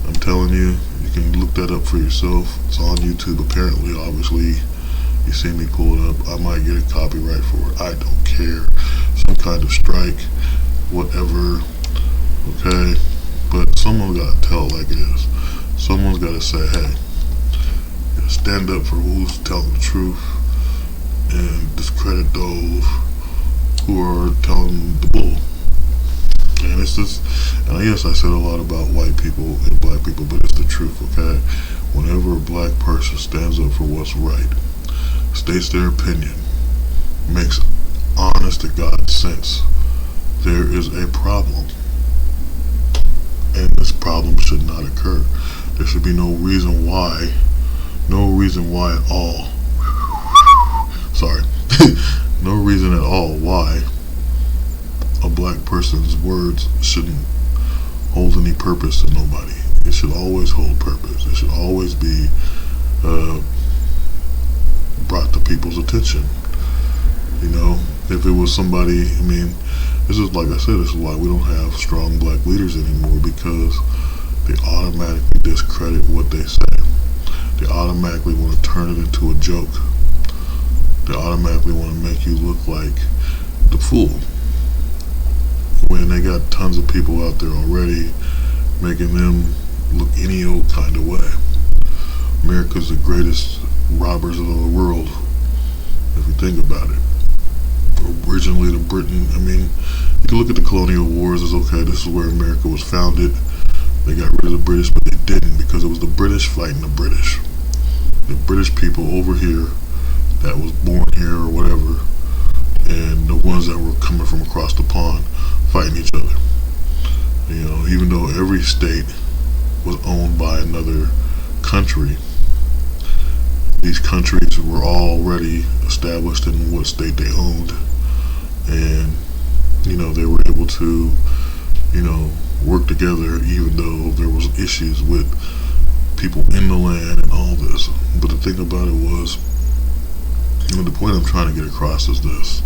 I'm telling you, you can look that up for yourself. It's on YouTube apparently, obviously. You see me pull it up. I might get a copyright for it. I don't care. Some kind of strike, whatever. Okay? But someone's got to tell it like it is. Someone's got to say, hey, stand up for who's telling the truth and discredit those who are telling the bull. And it's just, and yes, I said a lot about white people and black people, but it's the truth, okay? Whenever a black person stands up for what's right, states their opinion, makes honest to God sense, there is a problem. And this problem should not occur. There should be no reason why at all. Sorry. No reason at all why a black person's words shouldn't hold any purpose to nobody. It should always hold purpose. It should always be brought to people's attention. You know, if it was somebody, I mean, this is, like I said, this is why we don't have strong black leaders anymore, because they automatically discredit what they say. They automatically want to turn it into a joke. They automatically want to make you look like the fool, when they got tons of people out there already making them look any old kind of way. America's the greatest robbers of the world, if you think about it. Originally the Britain, I mean, you can look at the colonial wars as, okay, this is where America was founded. They got rid of the British, but they didn't, because it was the British fighting the British. The British people over here that was born here or whatever, and the ones that were coming from across the pond fighting each other. You know, even though every state was owned by another country, these countries were already established in what state they owned, and you know, they were able to, you know, work together even though there was issues with people in the land and all this. But the thing about it was, And the point I'm trying to get across is this.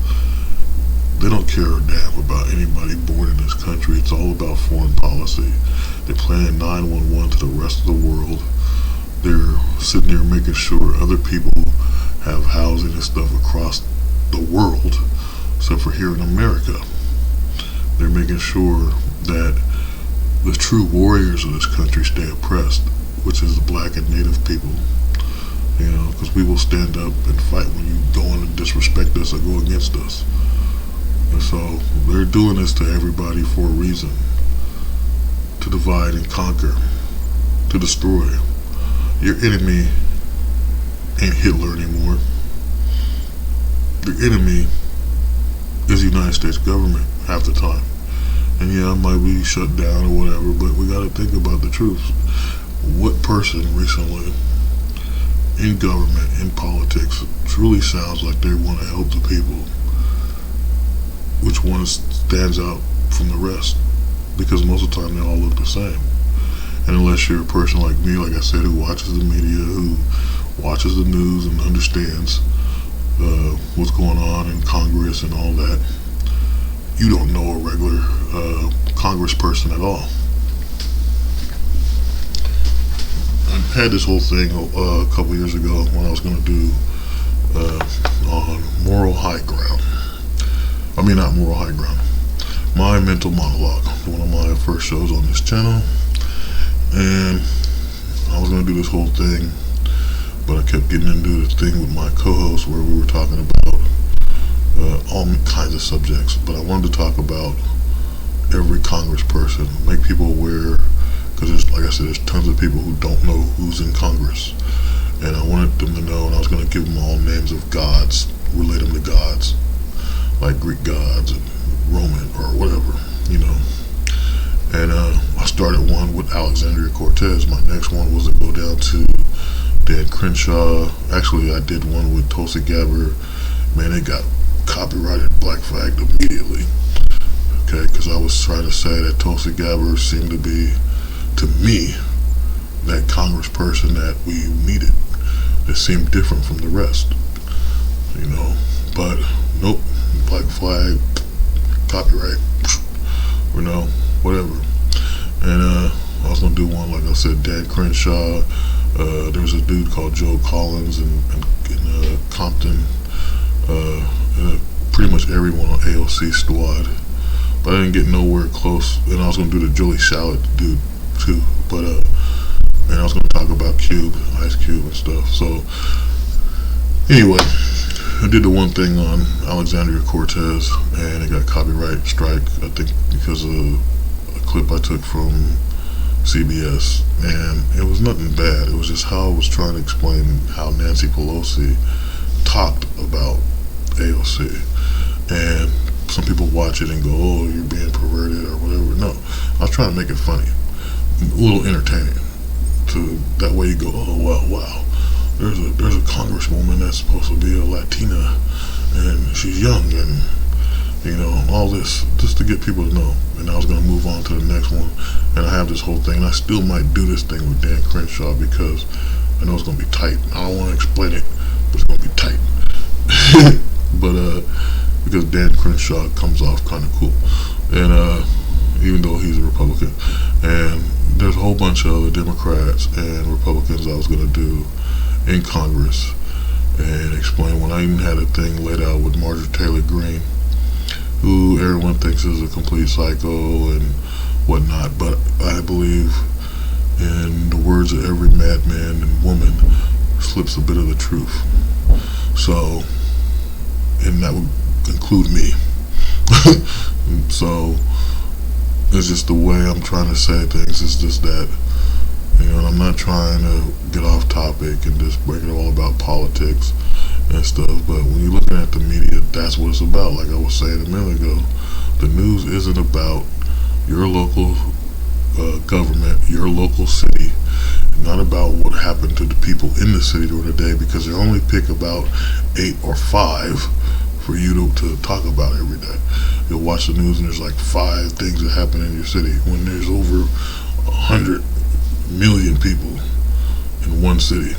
They don't care a damn about anybody born in this country. It's all about foreign policy. They're playing 911 to the rest of the world. They're sitting there making sure other people have housing and stuff across the world, except for here in America. They're making sure that the true warriors of this country stay oppressed, which is the black and native people. Because we will stand up and fight when you go in and disrespect us or go against us. And so they're doing this to everybody for a reason. To divide and conquer. To destroy. Your enemy ain't Hitler anymore. Your enemy is the United States government half the time. And yeah, it might be shut down or whatever, but we gotta think about the truth. What person recently in government, in politics, truly sounds like they want to help the people? Which one stands out from the rest? Because most of the time they all look the same. And unless you're a person like me, like I said, who watches the media, who watches the news and understands what's going on in Congress and all that, you don't know a regular congressperson at all. I had this whole thing a couple years ago when I was going to do on moral high ground. I mean, not moral high ground. My mental monologue, one of my first shows on this channel. And I was going to do this whole thing, but I kept getting into this thing with my co-host where we were talking about all kinds of subjects. But I wanted to talk about every congressperson, make people aware, because there's, like I said, there's tons of people who don't know who's in Congress. And I wanted them to know, and I was going to give them all names of gods, relate them to gods, like Greek gods and Roman or whatever, And I started one with Alexandria Cortez. My next one was to go down to Dan Crenshaw. Actually, I did one with Tulsi Gabbard. Man, they got copyrighted, black flagged immediately. Okay, because I was trying to say that Tulsi Gabbard seemed to be, to me, that congressperson that we needed. It seemed different from the rest, But nope, black flag, copyright, whatever. And I was gonna do one, like I said, Dan Crenshaw. There was a dude called Joe Collins in Compton. And pretty much everyone on AOC squad. But I didn't get nowhere close. And I was gonna do the Joey Shallot dude too. But and I was gonna talk about Cube, Ice Cube and stuff. So anyway, I did the one thing on Alexandria Cortez, and it got copyright strike, I think, because of a clip I took from CBS. And it was nothing bad. It was just how I was trying to explain how Nancy Pelosi talked about AOC. And some people watch it and go, oh, you're being perverted or whatever. No, I was trying to make it funny, a little entertaining. That way you go, oh, wow. There's a congresswoman that's supposed to be a Latina, and she's young, and all this, just to get people to know. And I was going to move on to the next one, and I have this whole thing, and I still might do this thing with Dan Crenshaw because I know it's going to be tight. I don't want to explain it, but it's going to be tight. But because Dan Crenshaw comes off kind of cool, and even though he's a Republican, and there's a whole bunch of other Democrats and Republicans I was going to do in Congress and explain when I even had a thing laid out with Marjorie Taylor Greene, who everyone thinks is a complete psycho and whatnot, but I believe in the words of every madman and woman slips a bit of the truth. So, and that would include me. So it's just the way I'm trying to say things. It's just that, and I'm not trying to get off topic and just make it all about politics and stuff, but when you're looking at the media, that's what it's about. Like I was saying a minute ago, the news isn't about your local government, your local city, not about what happened to the people in the city during the day, because they only pick about 8 or 5 for you to talk about every day. You'll watch the news and there's like 5 things that happen in your city when there's over 100 million people in one city.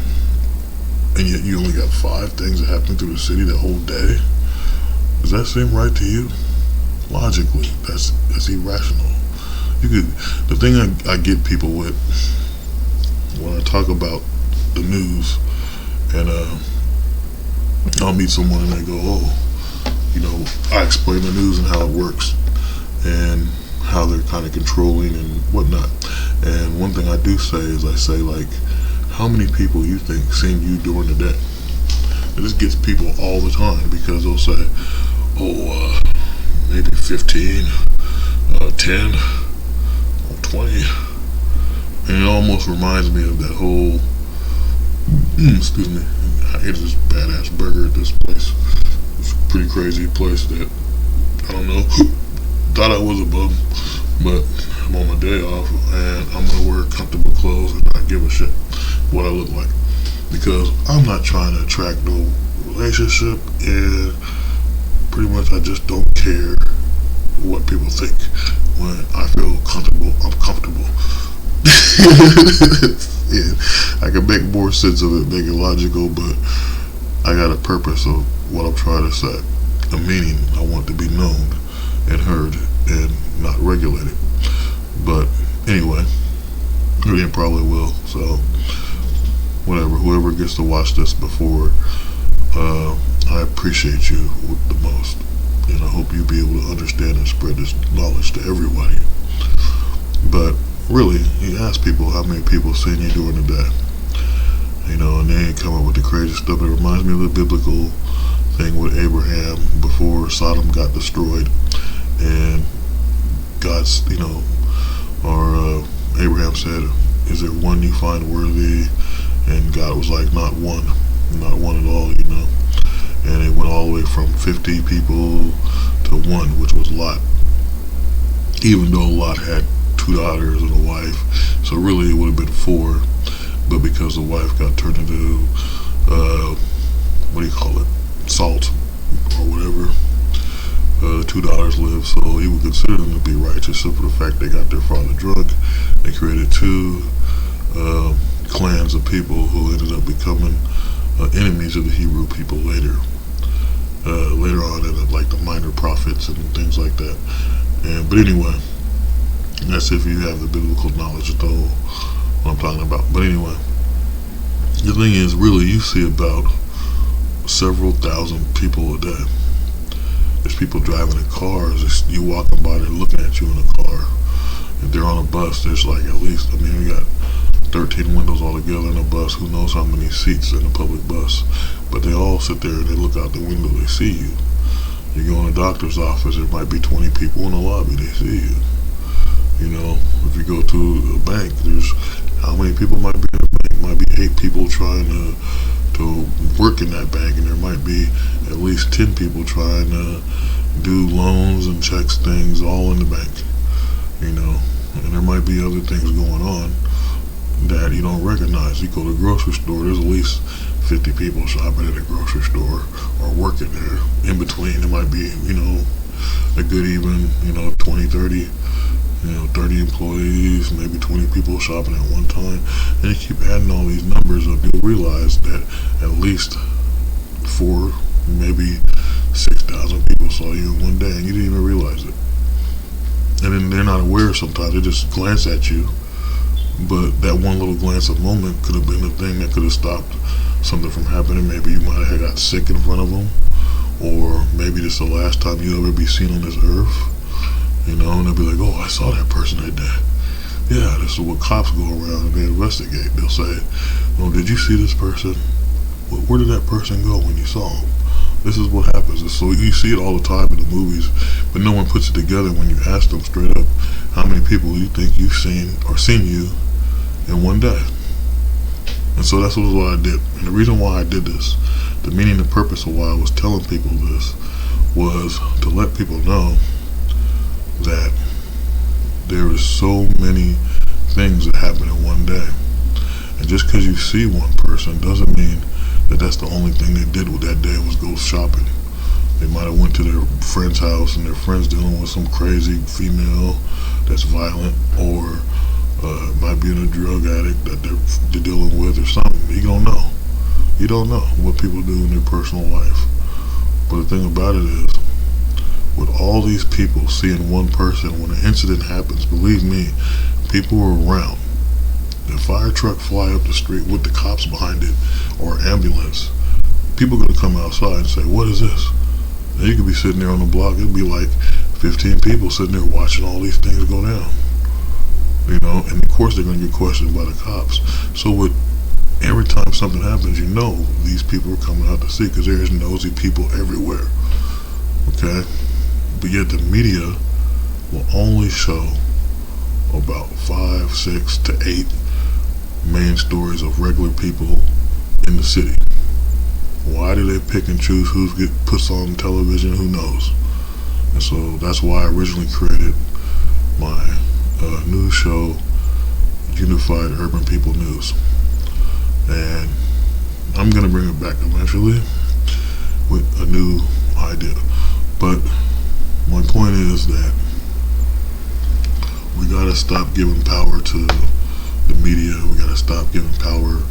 and yet you only got 5 things that happen through the city that whole day. Does that seem right to you? Logically, that's irrational. The thing I get people with when I talk about the news, and I'll meet someone and they go, oh, I explain the news and how it works and how they're kind of controlling and whatnot. And one thing I do say is I say, like, how many people you think seen you during the day? And this gets people all the time because they'll say, oh, maybe 15, 10, 20. And it almost reminds me of that whole, excuse me, I ate this badass burger at this place. It's a pretty crazy place that, I don't know, thought I was a bum, but I'm on my day off and I'm going to wear comfortable clothes and not give a shit what I look like. Because I'm not trying to attract no relationship, and pretty much I just don't care what people think. When I feel comfortable, I'm comfortable. Yeah, I can make more sense of it, make it logical, but I got a purpose of what I'm trying to say, a meaning I want to be known and heard and not regulated. But anyway, it probably will, so whatever, whoever gets to watch this before, I appreciate you the most, and I hope you'll be able to understand and spread this knowledge to everybody. But really, you ask people how many people seen you during the day, and they ain't come up with the crazy stuff. It reminds me of the biblical thing with Abraham before Sodom got destroyed, and God's, or Abraham said, is there one you find worthy? And God was like, not one at all, and it went all the way from 50 people to 1, which was Lot, even though Lot had 2 daughters and a wife, so really it would have been 4, but because the wife got turned into salt or whatever, the 2 daughters lived, so he would consider them to be righteous simply for the fact they got their father drunk. They created 2 clans of people who ended up becoming enemies of the Hebrew people later on, in like the minor prophets and things like that. But anyway, that's if you have the biblical knowledge to know what I'm talking about. But anyway, the thing is, really, you see about several thousand people a day. There's people driving in cars. You walking by, they're looking at you in a car. If they're on a bus, there's like at least, we got 13 windows altogether in a bus. Who knows how many seats in a public bus? But they all sit there and they look out the window, they see you. You go in a doctor's office, there might be 20 people in the lobby, they see you. If you go to a bank, there's how many people might be in a bank? Might be 8 people trying to work in that bank, and there might be at least 10 people trying to do loans and checks, things all in the bank. And there might be other things going on that you don't recognize. You go to the grocery store, there's at least 50 people shopping at a grocery store or working there. In between, there might be, a good even, 20, 30, 30 employees, maybe 20 people shopping at one time. And you keep adding all these numbers up, you'll realize that at least 4, maybe 6,000 people saw you in one day, and you didn't even realize it. And then they're not aware sometimes, they just glance at you. But that one little glance of moment could have been the thing that could have stopped something from happening. Maybe you might have got sick in front of them, or maybe this is the last time you'll ever be seen on this earth. And they'll be like, oh, I saw that person that day. Yeah, this is what cops go around and they investigate. They'll say, oh, did you see this person? Where did that person go when you saw him? This is what happens. So you see it all the time in the movies, but no one puts it together when you ask them straight up, how many people you think you've seen or seen you in one day? And so that's what I did. And the reason why I did this, the meaning and purpose of why I was telling people this, was to let people know that there is so many things that happen in one day. And just because you see one person doesn't mean that that's the only thing they did with that day was go shopping. They might have went to their friend's house and their friend's dealing with some crazy female that's violent, or might be in a drug addict that they're dealing with or something. You don't know. You don't know what people do in their personal life. But the thing about it is, with all these people seeing one person, when an incident happens, believe me, people are around. The fire truck fly up the street with the cops behind it, or ambulance, people are going to come outside and say, what is this? And you could be sitting there on the block, it'd be like 15 people sitting there watching all these things go down. You know, and of course they're going to get questioned by the cops. So with every time something happens, you know these people are coming out to see, because there's nosy people everywhere. Okay? But yet the media will only show about 5, 6 to 8 main stories of regular people in the city. Why do they pick and choose who get puts on television? Who knows? And so that's why I originally created my news show, Unified Urban People News. And I'm going to bring it back eventually with a new idea. But my point is that we got to stop giving power to the media. We got to stop giving power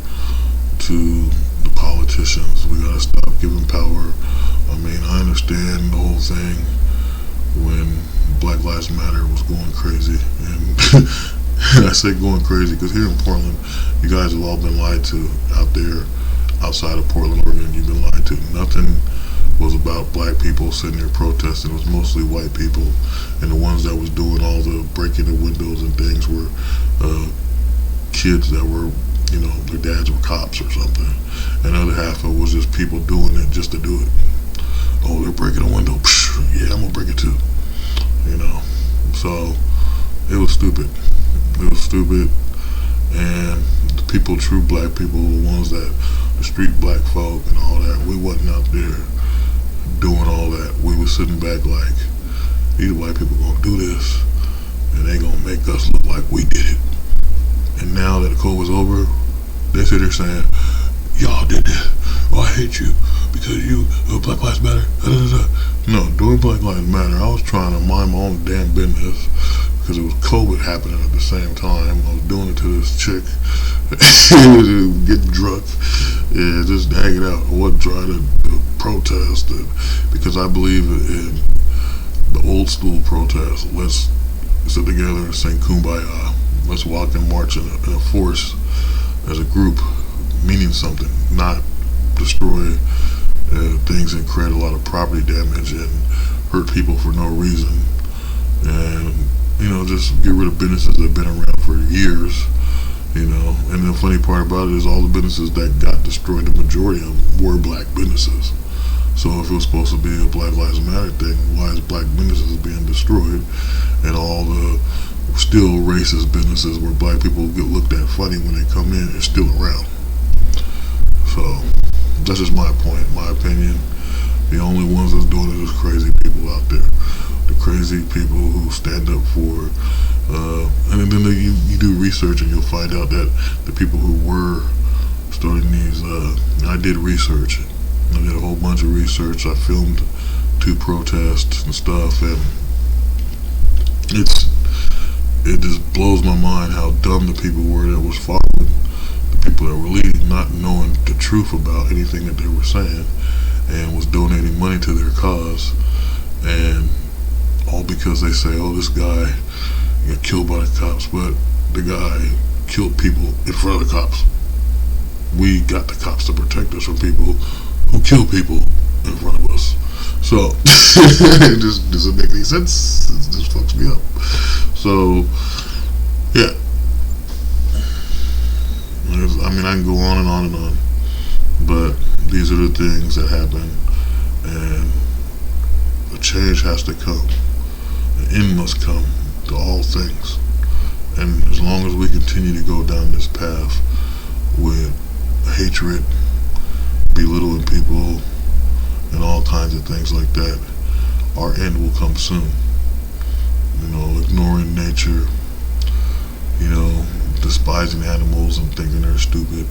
to the politicians. We got to stop giving power. I mean, I understand the whole thing when Black Lives Matter was going crazy. And I say going crazy because here in Portland, you guys have all been lied to out there outside of Portland, Oregon. You've been lied to. Nothing was about black people sitting there protesting. It was mostly white people, and the ones that was doing all the breaking the windows and things were kids that were, you know, their dads were cops or something, and the other half of it was just people doing it just to do it. Oh, they're breaking a window. Psh, yeah, I'm gonna break it too. You know, so it was stupid. It was stupid, and the people, true black people, the ones that, the street black folk and all that, we wasn't out there doing all that. We was sitting back like, these white people gonna do this, and they gonna make us look like we did it. And now that the COVID's over, they sit there saying, y'all did this. Oh, I hate you because you, Black Lives Matter. No, during Black Lives Matter, I was trying to mind my own damn business because it was COVID happening at the same time. I was doing it to this chick, getting drunk, and just hanging out. I wasn't trying to protest because I believe in the old school protest. Let's sit together and sing Kumbaya. Let's walk and march in a force as a group, meaning something, not destroy things and create a lot of property damage and hurt people for no reason. And, you know, just get rid of businesses that have been around for years, you know. And the funny part about it is all the businesses that got destroyed, the majority of them were black businesses. So if it was supposed to be a Black Lives Matter thing, why is black businesses being destroyed, and all the still racist businesses where black people get looked at funny when they come in is still around? So that's just my point, my opinion. The only ones that's doing it is crazy people out there. The crazy people who stand up for, and then you do research and you'll find out that the people who were starting these, I did research. I did a whole bunch of research. I filmed 2 protests and stuff, and it just blows my mind how dumb the people were that was following the people that were leading, not knowing the truth about anything that they were saying, and was donating money to their cause, and all because they say, oh, this guy got killed by the cops, but the guy killed people in front of the cops. We got the cops to protect us from people who kill people in front of us. So it just doesn't make any sense. It just fucks me up. So yeah, I mean, I can go on and on and on, but these are the things that happen, and a change has to come. An end must come to all things, and as long as we continue to go down this path with hatred, belittling people, and all kinds of things like that, our end will come soon. You know, ignoring nature, you know, despising animals and thinking they're stupid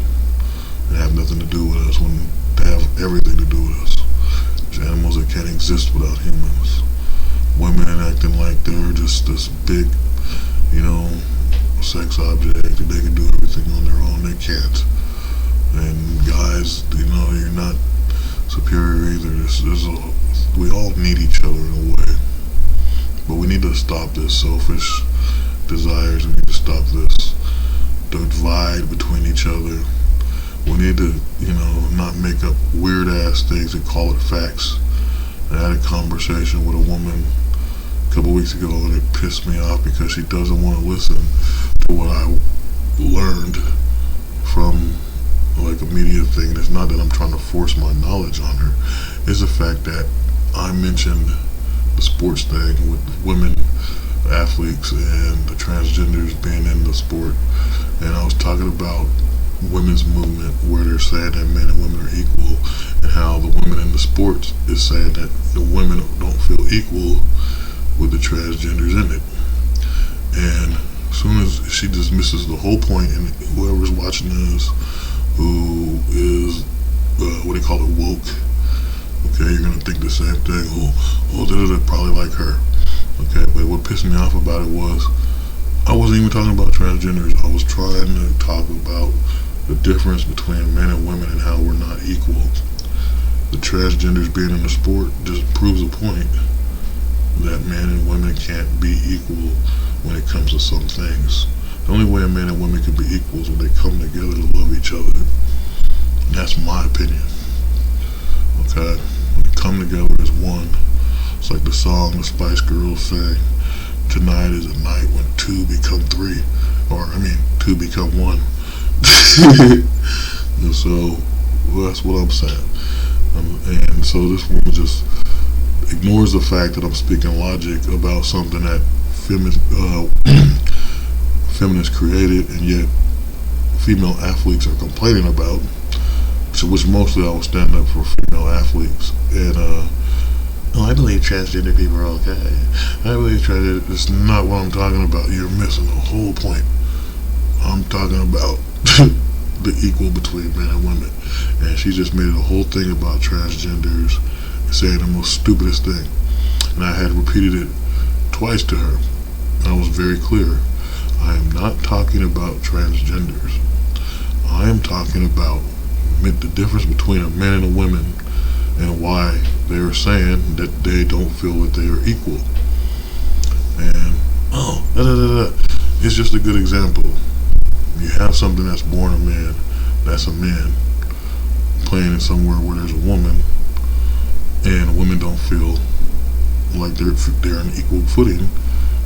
and have nothing to do with us when they have everything to do with us. There's animals that can't exist without humans. Women acting like they're just this big, you know, sex object, that they can do everything on their own. They can't. And guys, you know, You're not superior either. We all need each other in a way. But we need to stop this selfish desires. We need to stop this divide between each other. We need to, not make up weird ass things and call it facts. I had a conversation with a woman a couple weeks ago, and it pissed me off because she doesn't want to listen to what I learned from like a media thing. It's not that I'm trying to force my knowledge on her. It's the fact that I mentioned the sports thing with women athletes and the transgenders being in the sport, and I was talking about women's movement where they're saying that men and women are equal, and how the women in the sports is saying that the women don't feel equal with the transgenders in it. And as soon as she dismisses the whole point, and whoever's watching this who is woke, okay, you're gonna think the same thing. They're probably like her. Okay, but what pissed me off about it was I wasn't even talking about transgenders. I was trying to talk about the difference between men and women and how we're not equal. The transgenders being in the sport just proves a point that men and women can't be equal when it comes to some things. The only way a man and woman can be equal is when they come together to love each other. And that's my opinion. Okay? When they come together as one. It's like the song the Spice Girls say, tonight is a night when two become three. Two become one. And so, that's what I'm saying. And so this woman just ignores the fact that I'm speaking logic about something that feminists created, and yet female athletes are complaining about, which mostly I was standing up for female athletes. And I believe transgender people are okay. I believe transgender. It's not what I'm talking about. You're missing the whole point. I'm talking about the equal between men and women. And she just made a whole thing about transgenders and saying the most stupidest thing. And I had repeated it twice to her. And I was very clear. I am not talking about transgenders. I am talking about the difference between a man and a woman, and why they are saying that they don't feel that they are equal. And it's just a good example. You have something that's born a man, that's a man, playing in somewhere where there's a woman, and women don't feel like they're on equal footing.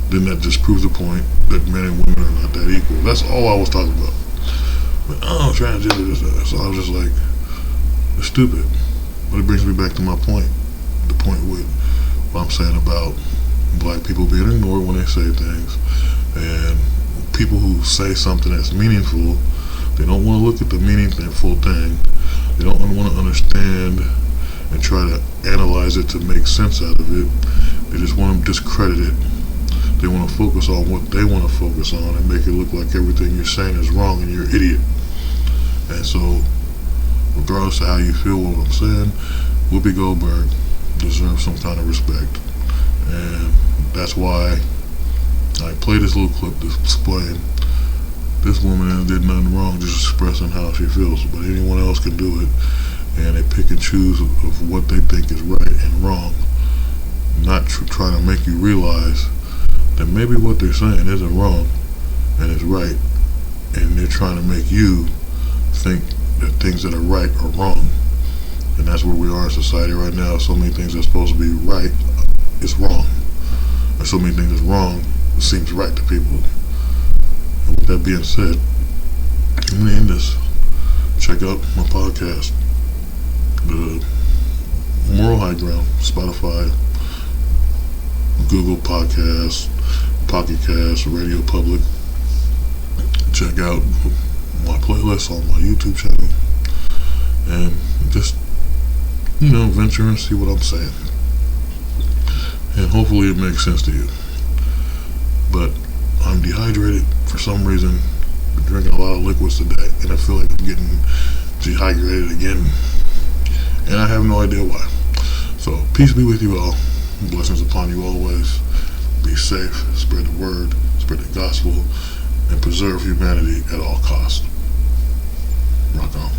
Then that just proves the point that men and women are not that equal. That's all I was talking about. But transgender is that. So I was just like, it's stupid. But it brings me back to my point. The point with what I'm saying about black people being ignored when they say things, and people who say something that's meaningful, they don't want to look at the meaningful thing. They don't want to understand and try to analyze it to make sense out of it. They just want to discredit it. They want to focus on what they want to focus on and make it look like everything you're saying is wrong and you're an idiot. And so, regardless of how you feel what I'm saying, Whoopi Goldberg deserves some kind of respect. And that's why I play this little clip to explain this woman did nothing wrong, just expressing how she feels. But anyone else can do it, and they pick and choose of what they think is right and wrong, not trying to make you realize that maybe what they're saying isn't wrong and is right, and they're trying to make you think that things that are right are wrong. And that's where we are in society right now. So many things that's supposed to be right is wrong, and so many things that's wrong seems right to people. And with that being said, I'm going to end this. Check out my podcast, The Moral High Ground, Spotify, Google Podcasts, Pocket Cast, Radio Public. Check out my playlist on my YouTube channel, and just venture and see what I'm saying, and hopefully it makes sense to you. But I'm dehydrated for some reason. Been drinking a lot of liquids today, and I feel like I'm getting dehydrated again, and I have no idea why. So peace be with you all. Blessings upon you always. Be safe, spread the word, spread the gospel, and preserve humanity at all costs. Rock on.